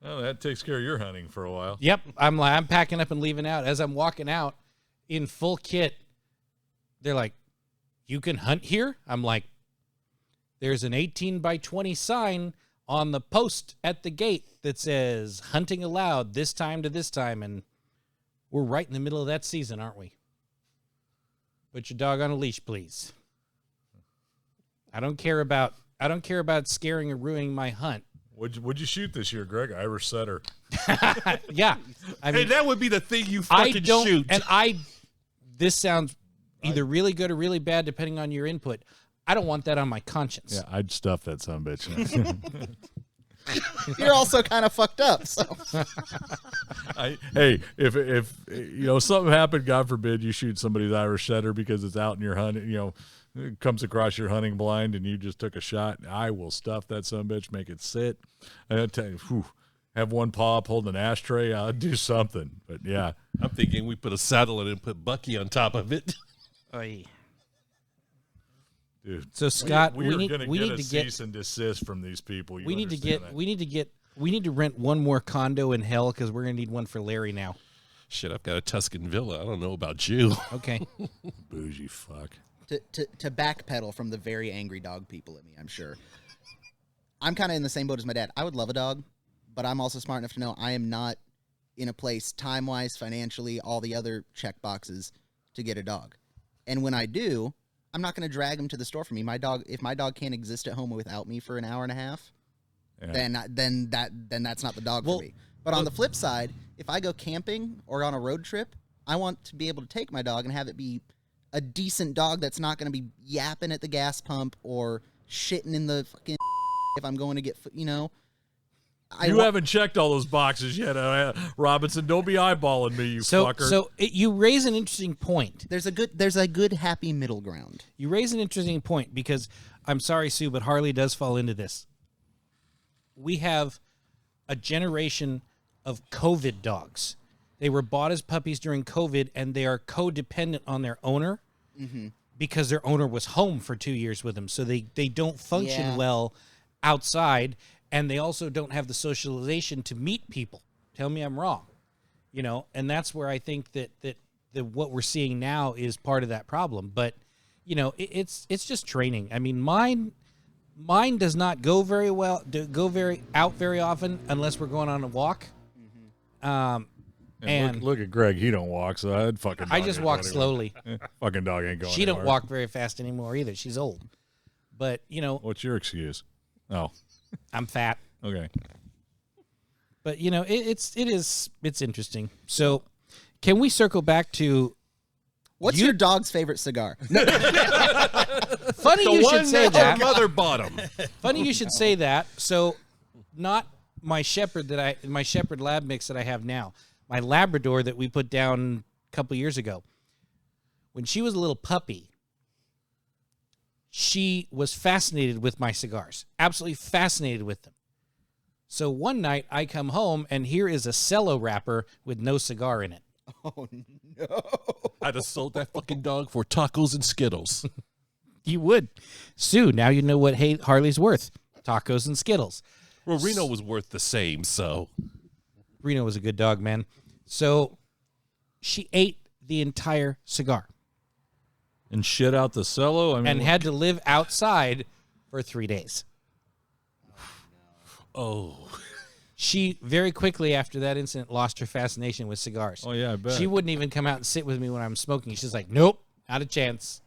S4: Well, that takes care of your hunting for a while.
S2: Yep, I'm packing up and leaving out. As I'm walking out in full kit, they're like, you can hunt here? I'm like, there's an 18 by 20 sign on the post at the gate that says hunting allowed this time to this time, and we're right in the middle of that season, aren't we? Put your dog on a leash, please. I don't care about scaring or ruining my hunt.
S4: What'd you shoot this year, Greg? Irish setter.
S2: Yeah. I mean,
S1: Hey, that would be the thing you fucking shoot.
S2: This sounds either really good or really bad depending on your input. I don't want that on my conscience.
S4: Yeah, I'd stuff that son of a bitch.
S3: You're also kind of fucked up. So
S4: Hey, if something happened, God forbid, you shoot somebody's Irish setter because it's out in your hunting, it comes across your hunting blind and you just took a shot, I will stuff that son of a bitch, make it sit. I tell you, have one paw up holding an ashtray, I'll do something. But yeah,
S1: I'm thinking we put a saddle in it and put Bucky on top of it.
S2: Oy.
S4: dude.
S2: So Scott,
S4: we are
S2: need
S4: going to
S2: to
S4: get a
S2: get
S4: cease and desist from these people.
S2: we need to rent one more condo in hell because we're going to need one for Larry now.
S1: Shit, I've got a Tuscan villa. I don't know about you.
S2: Okay.
S4: bougie fuck.
S3: to backpedal from the very angry dog people at me, I'm sure. I'm kind of in the same boat as my dad. I would love a dog, but I'm also smart enough to know I am not in a place time-wise, financially, all the other check boxes to get a dog. And when I do, I'm not going to drag him to the store for me. If my dog can't exist at home without me for an hour and a half, then that's not the dog for me. But on the flip side, if I go camping or on a road trip, I want to be able to take my dog and have it be a decent dog that's not going to be yapping at the gas pump or shitting in the fucking if I'm going to get,
S4: You haven't checked all those boxes yet, Robinson. Don't be eyeballing me, you fucker.
S2: So you raise an interesting point.
S3: There's a good happy middle ground.
S2: You raise an interesting point because I'm sorry, Sue, but Harley does fall into this. We have a generation of COVID dogs. They were bought as puppies during COVID, and they are codependent on their owner because their owner was home for 2 years with them. So they don't function well outside, and they also don't have the socialization to meet people. Tell me I'm wrong. And that's where I think that what we're seeing now is part of that problem. But, it's just training. I mean, mine does not go very often unless we're going on a walk.
S4: And look at Greg. He don't walk, so I'd fucking.
S2: I just walk slowly.
S4: Fucking dog ain't going.
S2: She don't walk very fast anymore either. She's old. But
S4: what's your excuse? Oh,
S2: I'm fat.
S4: Okay.
S2: But it's interesting. So, can we circle back to
S3: what's your dog's favorite cigar?
S2: Funny you should say that.
S1: Mother bottom.
S2: Funny you should say that. So, not my Shepherd Lab mix that I have now, my Labrador that we put down a couple years ago, when she was a little puppy, she was fascinated with my cigars, absolutely fascinated with them. So one night I come home and here is a cello wrapper with no cigar in it.
S3: Oh, no.
S1: I'd have sold that fucking dog for tacos and Skittles.
S2: You would. Sue, now you know what Harley's worth. Tacos and Skittles.
S1: Well, Reno was worth the same, so.
S2: Reno was a good dog, man. So she ate the entire cigar.
S4: And shit out the cello? I mean,
S2: And had to live outside for 3 days.
S1: Oh.
S2: She very quickly after that incident lost her fascination with cigars.
S4: Oh, yeah, I bet.
S2: She wouldn't even come out and sit with me when I'm smoking. She's like, nope, not a chance.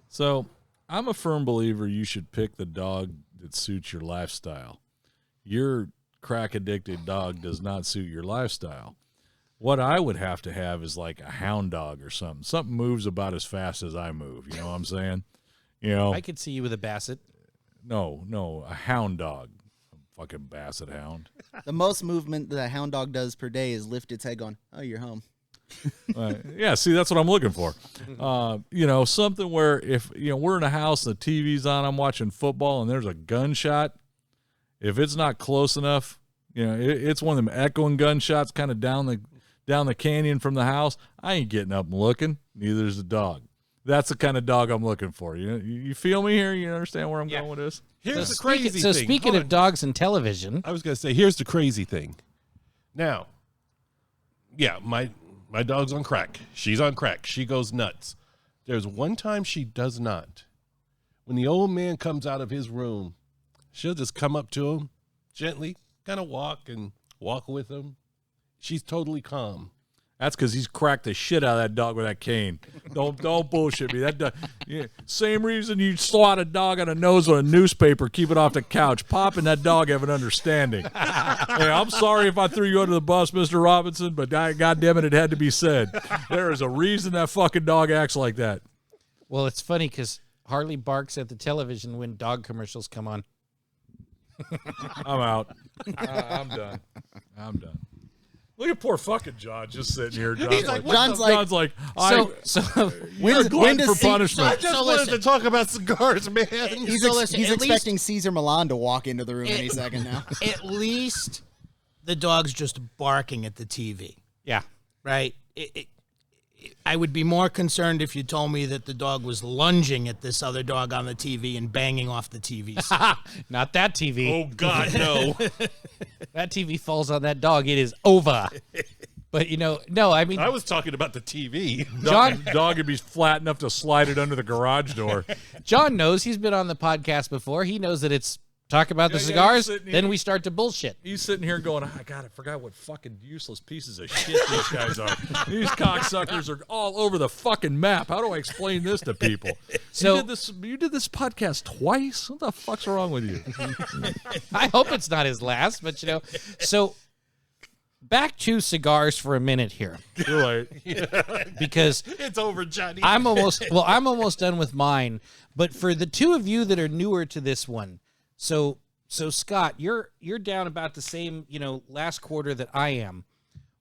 S4: So I'm a firm believer you should pick the dog that suits your lifestyle. Your crack-addicted dog does not suit your lifestyle. What I would have to have is like a hound dog or something. Something moves about as fast as I move. You know what I'm saying? You know,
S2: I could see you with a Basset.
S4: no, a hound dog. A fucking Basset hound.
S3: The most movement that a hound dog does per day is lift its head going, oh, you're home.
S4: Yeah, see, that's what I'm looking for. You know, something where if, you know, we're in a house, the TV's on, I'm watching football, and there's a gunshot. If it's not close enough, you know, it's one of them echoing gunshots kind of down the canyon from the house. I ain't getting up and looking. Neither is the dog. That's the kind of dog I'm looking for. You feel me here? You understand where I'm going with this?
S1: Here's the crazy thing.
S2: So speaking of dogs and television.
S1: I was going to say, here's the crazy thing. Now, yeah, my dog's on crack. She's on crack. She goes nuts. There's one time she does not. When the old man comes out of his room, she'll just come up to him gently, kind of walk with him. She's totally calm.
S4: That's because he's cracked the shit out of that dog with that cane. Don't bullshit me. That dog, yeah, same reason you swat a dog on the nose with a newspaper, keep it off the couch. Pop and that dog have an understanding. Hey, I'm sorry if I threw you under the bus, Mr. Robinson, but God damn it had to be said. There is a reason that fucking dog acts like that.
S2: Well, it's funny because Harley barks at the television when dog commercials come on.
S4: I'm out. I'm done. Look at poor fucking John just sitting here. John's like, you're a glutton for punishment.
S1: I just wanted to talk about cigars, man.
S3: He's expecting Caesar Milan to walk into the room any second now.
S5: At least the dog's just barking at the TV.
S2: Yeah.
S5: Right? I would be more concerned if you told me that the dog was lunging at this other dog on the TV and banging off the TV.
S2: Not that TV.
S1: Oh, God, no.
S2: That TV falls on that dog, it is over. But, no, I mean...
S1: I was talking about the TV.
S4: Dog would be flat enough to slide it under the garage door.
S2: John knows. He's been on the podcast before. He knows that it's talk about the cigars, then we start to bullshit.
S4: He's sitting here going, oh, God, I forgot what fucking useless pieces of shit these guys are. These cocksuckers are all over the fucking map. How do I explain this to people? So you did this podcast twice? What the fuck's wrong with you?
S2: I hope it's not his last, but so back to cigars for a minute here.
S4: You're right.
S2: Because
S1: it's over, Johnny.
S2: I'm almost done with mine. But for the two of you that are newer to this one, So Scott, you're down about the same, last quarter that I am.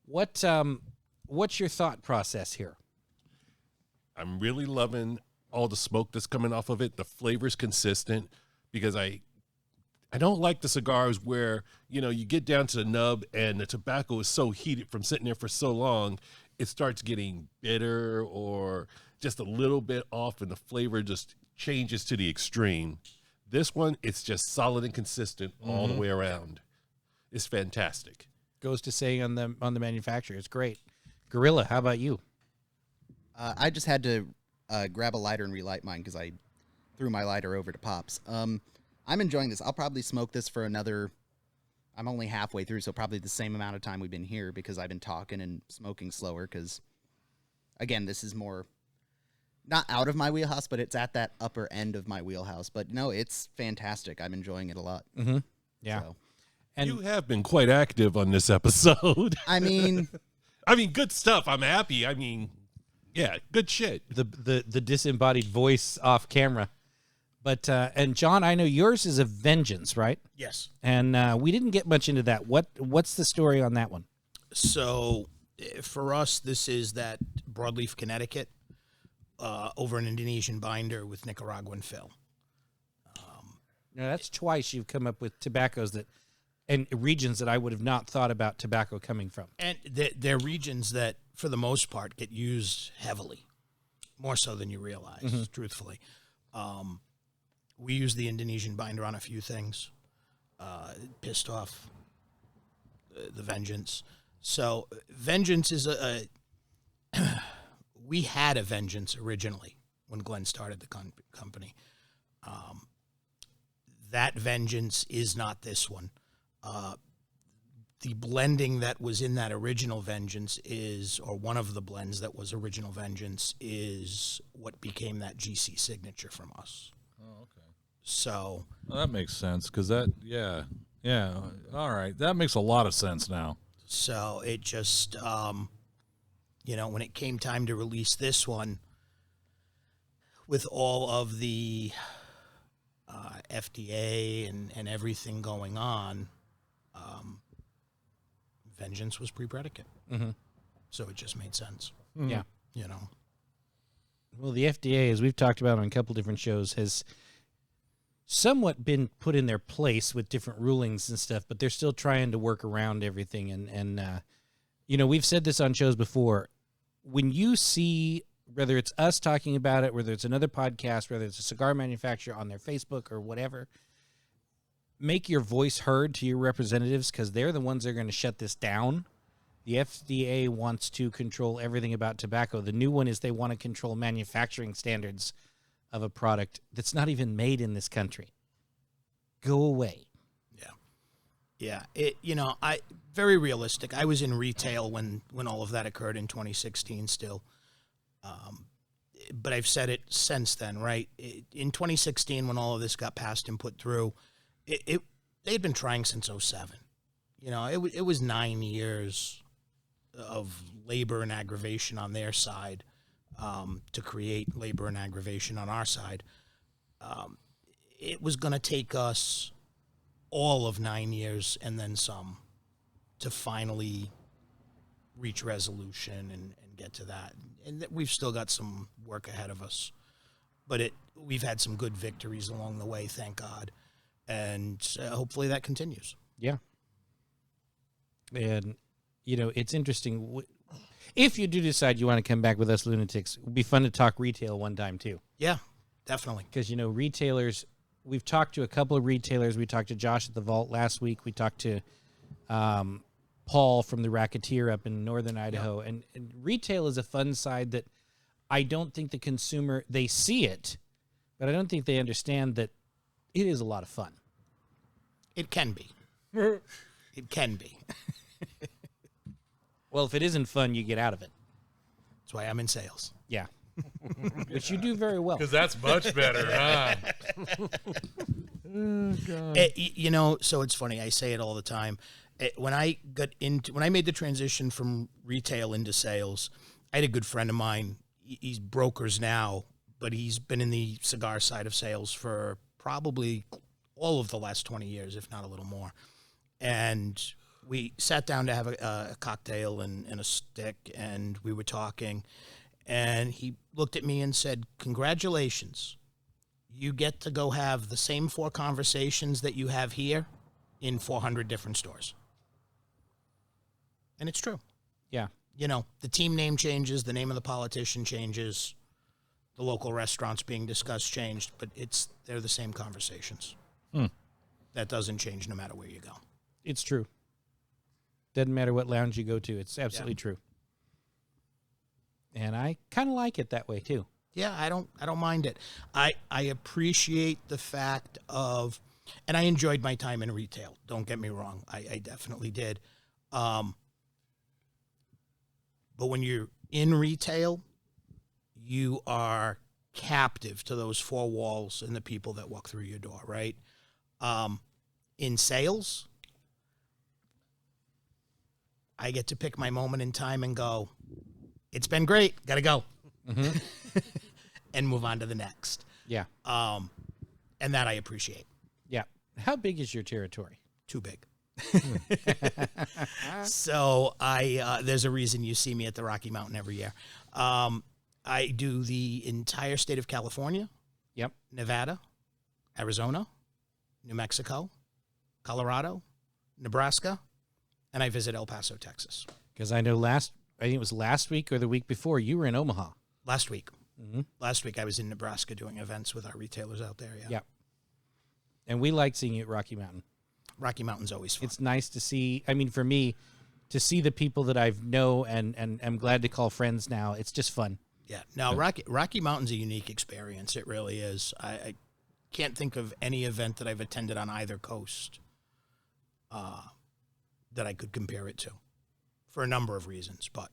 S2: What's your thought process here?
S1: I'm really loving all the smoke that's coming off of it. The flavor's consistent because I don't like the cigars where, you get down to the nub and the tobacco is so heated from sitting there for so long, it starts getting bitter or just a little bit off and the flavor just changes to the extreme. This one, it's just solid and consistent all the way around. It's fantastic.
S2: Goes to say on the manufacturer, it's great. Gorilla, how about you?
S3: I just had to grab a lighter and relight mine because I threw my lighter over to Pops. I'm enjoying this. I'll probably smoke this for another. I'm only halfway through, so probably the same amount of time we've been here because I've been talking and smoking slower. Because again, this is more. Not out of my wheelhouse, but it's at that upper end of my wheelhouse. But no, it's fantastic. I'm enjoying it a lot.
S2: Mm-hmm. Yeah.
S3: So.
S1: And you have been quite active on this episode.
S3: I mean,
S1: good stuff. I'm happy. Yeah, good shit.
S2: The disembodied voice off camera. But and John, I know yours is a Vengeance, right?
S5: Yes.
S2: And we didn't get much into that. What's the story on that one?
S5: So for us, this is that broadleaf Connecticut over an Indonesian binder with Nicaraguan fill.
S2: Now, that's twice you've come up with tobaccos and regions that I would have not thought about tobacco coming from.
S5: And they're regions that, for the most part, get used heavily, more so than you realize, truthfully. We use the Indonesian binder on a few things. Pissed off the Vengeance. So Vengeance is we had a Vengeance originally when Glenn started the company. That Vengeance is not this one. The blending that was in that original Vengeance or one of the blends that was original Vengeance, is what became that GC signature from us.
S4: Oh, okay.
S5: So
S4: Well, that makes sense because yeah. All right, that makes a lot of sense now.
S5: So it just, when it came time to release this one, with all of the FDA and everything going on, Vengeance was pre-predicate.
S2: Mm-hmm.
S5: So it just made sense,
S2: Yeah.
S5: Well,
S2: the FDA, as we've talked about on a couple different shows, has somewhat been put in their place with different rulings and stuff, but they're still trying to work around everything. And we've said this on shows before. When you see, whether it's us talking about it, whether it's another podcast, whether it's a cigar manufacturer on their Facebook or whatever, make your voice heard to your representatives, because they're the ones that are going to shut this down. The FDA wants to control everything about tobacco. The new one is they want to control manufacturing standards of a product that's not even made in this country. Go away.
S5: Yeah. I very realistic. I was in retail when all of that occurred in 2016 still. But I've said it since then, right? In 2016, when all of this got passed and put through, they'd been trying since 2007. It was 9 years of labor and aggravation on their side to create labor and aggravation on our side. It was going to take us all of 9 years and then some to finally reach resolution and get to that. And we've still got some work ahead of us. But we've had some good victories along the way, thank God. And hopefully that continues.
S2: Yeah. And, it's interesting. If you do decide you want to come back with us lunatics, it would be fun to talk retail one time, too.
S5: Yeah, definitely.
S2: Because, retailers, we've talked to a couple of retailers. We talked to Josh at the Vault last week. We talked to Paul from the Racketeer up in northern Idaho. Yep. And retail is a fun side that I don't think the consumer, they see it, but I don't think they understand that it is a lot of fun.
S5: It can be. It can be.
S2: Well, if it isn't fun, you get out of it.
S5: That's why I'm in sales.
S2: Yeah. Which you do very well.
S4: Because that's much better, huh?
S2: Oh, God.
S5: So it's funny. I say it all the time. When I made the transition from retail into sales, I had a good friend of mine. He's brokers now, but he's been in the cigar side of sales for probably all of the last 20 years, if not a little more. And we sat down to have a cocktail and a stick, and we were talking. And he looked at me and said, "Congratulations. You get to go have the same 4 conversations that you have here in 400 different stores." And it's true.
S2: Yeah.
S5: The team name changes, the name of the politician changes, the local restaurants being discussed changed, but they're the same conversations. That doesn't change no matter where you go.
S2: It's true. Doesn't matter what lounge you go to. It's absolutely true. And I kind of like it that way too.
S5: Yeah, I don't mind it. I appreciate the fact of, and I enjoyed my time in retail. Don't get me wrong. I definitely did. But when you're in retail, you are captive to those 4 walls and the people that walk through your door, right? In sales, I get to pick my moment in time and go, it's been great, gotta go. And move on to the next.
S2: Yeah.
S5: and that I appreciate.
S2: Yeah. How big is your territory?
S5: Too big. So there's a reason you see me at the Rocky Mountain every year. I do the entire state of California,
S2: Yep.
S5: Nevada, Arizona, New Mexico, Colorado, Nebraska, and I visit El Paso, Texas.
S2: Because I know I think it was last week or the week before, you were in Omaha.
S5: Last week.
S2: Mm-hmm.
S5: Last week I was in Nebraska doing events with our retailers out there. Yeah.
S2: Yep. And we like seeing you at Rocky Mountain.
S5: Rocky Mountain's always fun.
S2: It's nice to see, I mean, for me, to see the people that I know and am glad to call friends now. It's just fun.
S5: Yeah. No, Rocky Mountain's a unique experience. It really is. I can't think of any event that I've attended on either coast that I could compare it to for a number of reasons. But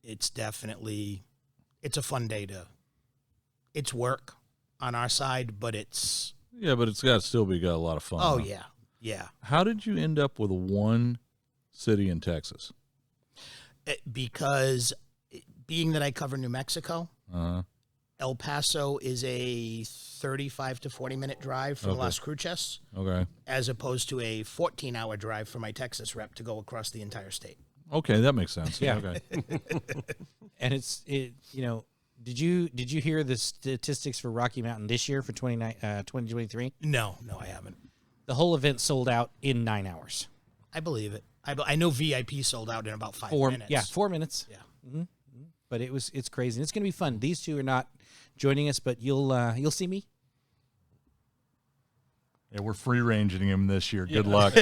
S5: it's definitely, it's a fun day it's work on our side, but it's...
S4: Yeah, but it's got a lot of fun.
S5: Oh,
S4: huh?
S5: yeah. Yeah.
S4: How did you end up with one city in Texas?
S5: Because being that I cover New Mexico,
S4: Uh-huh.
S5: El Paso is a 35 to 40-minute drive from
S4: Okay.
S5: Las Cruces,
S4: Okay.
S5: as opposed to a 14-hour drive for my Texas rep to go across the entire state.
S4: Okay, that makes sense.
S2: Yeah.
S4: Okay.
S2: And did you hear the statistics for Rocky Mountain this year for 2023?
S5: No, I haven't.
S2: The whole event sold out in 9 hours.
S5: I believe it. I know VIP sold out in about 5 minutes.
S2: Yeah, 4 minutes.
S5: Yeah.
S2: Mm-hmm. But it's crazy. And it's going to be fun. These two are not joining us, but you'll see me.
S4: Yeah, we're free ranging him this year. Good luck.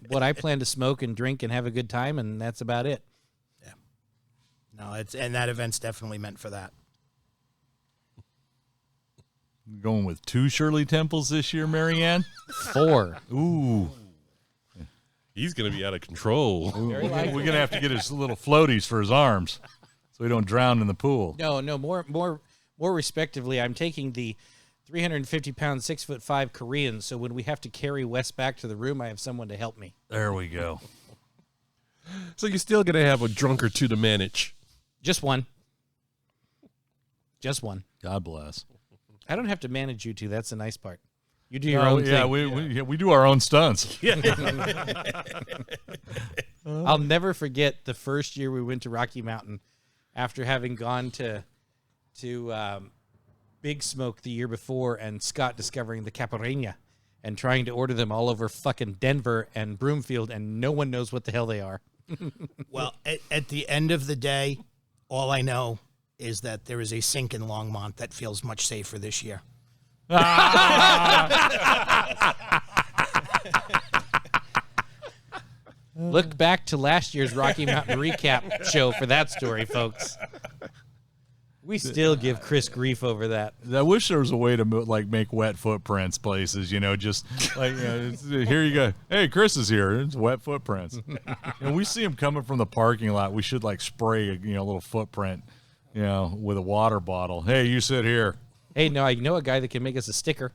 S2: What I plan to smoke and drink and have a good time, and that's about it.
S5: Yeah. No, and that event's definitely meant for that.
S4: Going with 2 Shirley Temples this year, Marianne?
S2: 4.
S4: Ooh.
S1: He's going to be out of control.
S4: We're going to have to get his little floaties for his arms so he don't drown in the pool.
S2: No, more respectively, I'm taking the 350-pound, 6'5" Korean, so when we have to carry Wes back to the room, I have someone to help me.
S4: There we go.
S1: So you're still going to have a drunk or two to manage.
S2: Just one.
S4: God bless.
S2: I don't have to manage you two. That's the nice part. You do your own
S4: yeah,
S2: thing.
S4: we do our own stunts.
S2: I'll never forget the first year we went to Rocky Mountain after having gone to Big Smoke the year before and Scott discovering the Caparina and trying to order them all over fucking Denver and Broomfield, and no one knows what the hell they are.
S5: Well, at the end of the day, all I know is that there is a sink in Longmont that feels much safer this year.
S2: Look back to last year's Rocky Mountain recap show for that story, folks. We still give Chris grief over that.
S4: I wish there was a way to make wet footprints places, just like here you go. Hey, Chris is here. It's wet footprints. And we see him coming from the parking lot. We should spray a little footprint, with a water bottle. Hey, you sit here.
S2: Hey, no, I know a guy that can make us a sticker.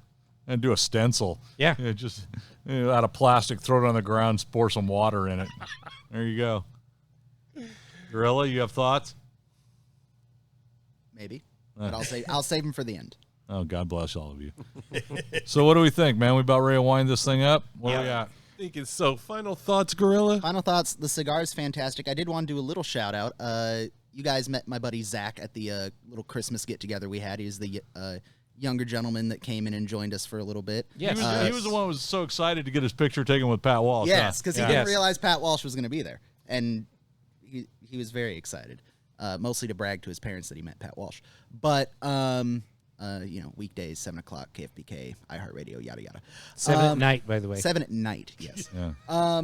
S4: And do a stencil.
S2: Yeah.
S4: Just out of plastic, throw it on the ground, pour some water in it. There you go. Gorilla, you have thoughts?
S3: Maybe, but I'll save them for the end.
S4: Oh, God bless all of you. So what do we think, man? We about ready to wind this thing up? What do we got?
S1: I think it's so. Final thoughts, Gorilla?
S3: Final thoughts. The cigar's fantastic. I did want to do a little shout out. You guys met my buddy Zach at the little Christmas get together we had. He's the younger gentleman that came in and joined us for a little bit.
S2: Yes.
S4: He was the one who was so excited to get his picture taken with Pat Walsh.
S3: Yes, because he
S2: Yes.
S3: didn't realize Pat Walsh was going to be there, and he was very excited. Mostly to brag to his parents that he met Pat Walsh. But weekdays 7 o'clock, KFBK, iHeartRadio, yada yada.
S2: 7 at night, by the way.
S3: 7 at night, yes.
S4: Yeah.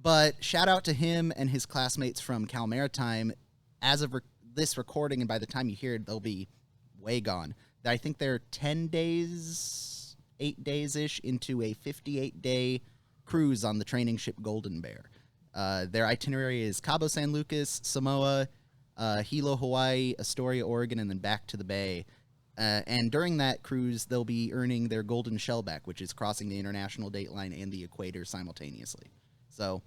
S3: But shout out to him and his classmates from Cal Maritime. As of this recording, and by the time you hear it, they'll be way gone. I think they're 10 days, 8 days-ish into a 58-day cruise on the training ship Golden Bear. Their itinerary is Cabo San Lucas, Samoa, Hilo, Hawaii, Astoria, Oregon, and then back to the Bay. And during that cruise, they'll be earning their Golden Shellback, which is crossing the international date line and the equator simultaneously. So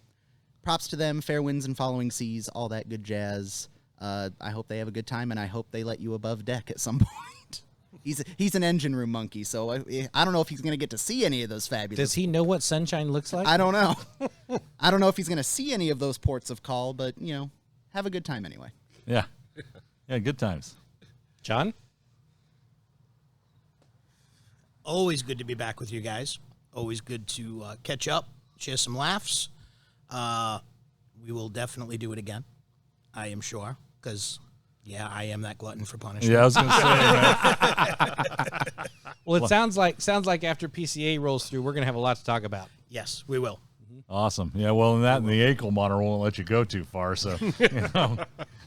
S3: props to them, fair winds and following seas, all that good jazz. I hope they have a good time, and I hope they let you above deck at some point. He's an engine room monkey, so I don't know if he's going to get to see any of those fabulous.
S2: Does he know what sunshine looks like?
S3: I don't know. I don't know if he's going to see any of those ports of call, but, have a good time anyway.
S6: Yeah. Yeah, good times.
S2: John?
S5: Always good to be back with you guys. Always good to catch up, share some laughs. We will definitely do it again, I am sure, because, I am that glutton for punishment.
S6: Yeah, I was going to say, man.
S2: Well, it sounds like after PCA rolls through, we're going to have a lot to talk about.
S5: Yes, we will.
S6: Awesome. Yeah, well, and the ankle monitor won't let you go too far, so,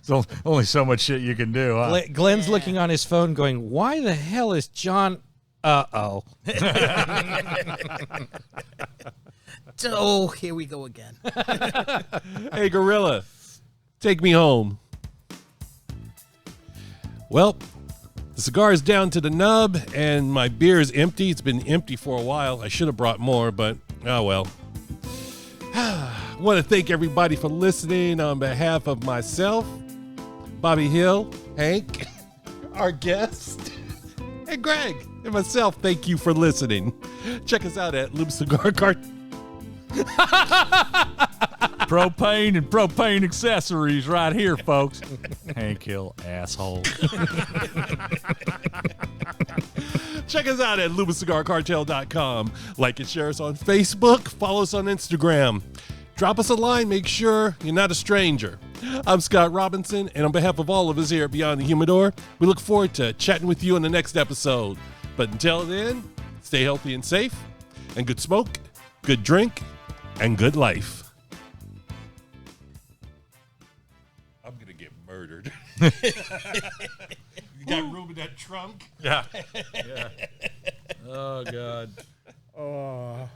S6: so only so much shit you can do, huh?
S2: Glenn's looking on his phone going, why the hell is John... Uh-oh.
S5: Oh, here we go again.
S1: Hey, Gorilla, take me home. Well, the cigar is down to the nub, and my beer is empty. It's been empty for a while. I should have brought more, but oh well. I want to thank everybody for listening on behalf of myself, Bobby Hill, Hank, our guest, and Greg, and myself. Thank you for listening. Check us out at Loop Cigar Cart.
S6: Propane and propane accessories right here, folks. Hank Hill, asshole.
S1: Check us out at LubaCigarCartel.com. Like and share us on Facebook. Follow us on Instagram. Drop us a line. Make sure you're not a stranger. I'm Scott Robinson, and on behalf of all of us here at Beyond the Humidor, we look forward to chatting with you in the next episode. But until then, stay healthy and safe, and good smoke, good drink, and good life. I'm going to get murdered. You got room in that trunk?
S6: Yeah. Oh, God.
S2: Oh.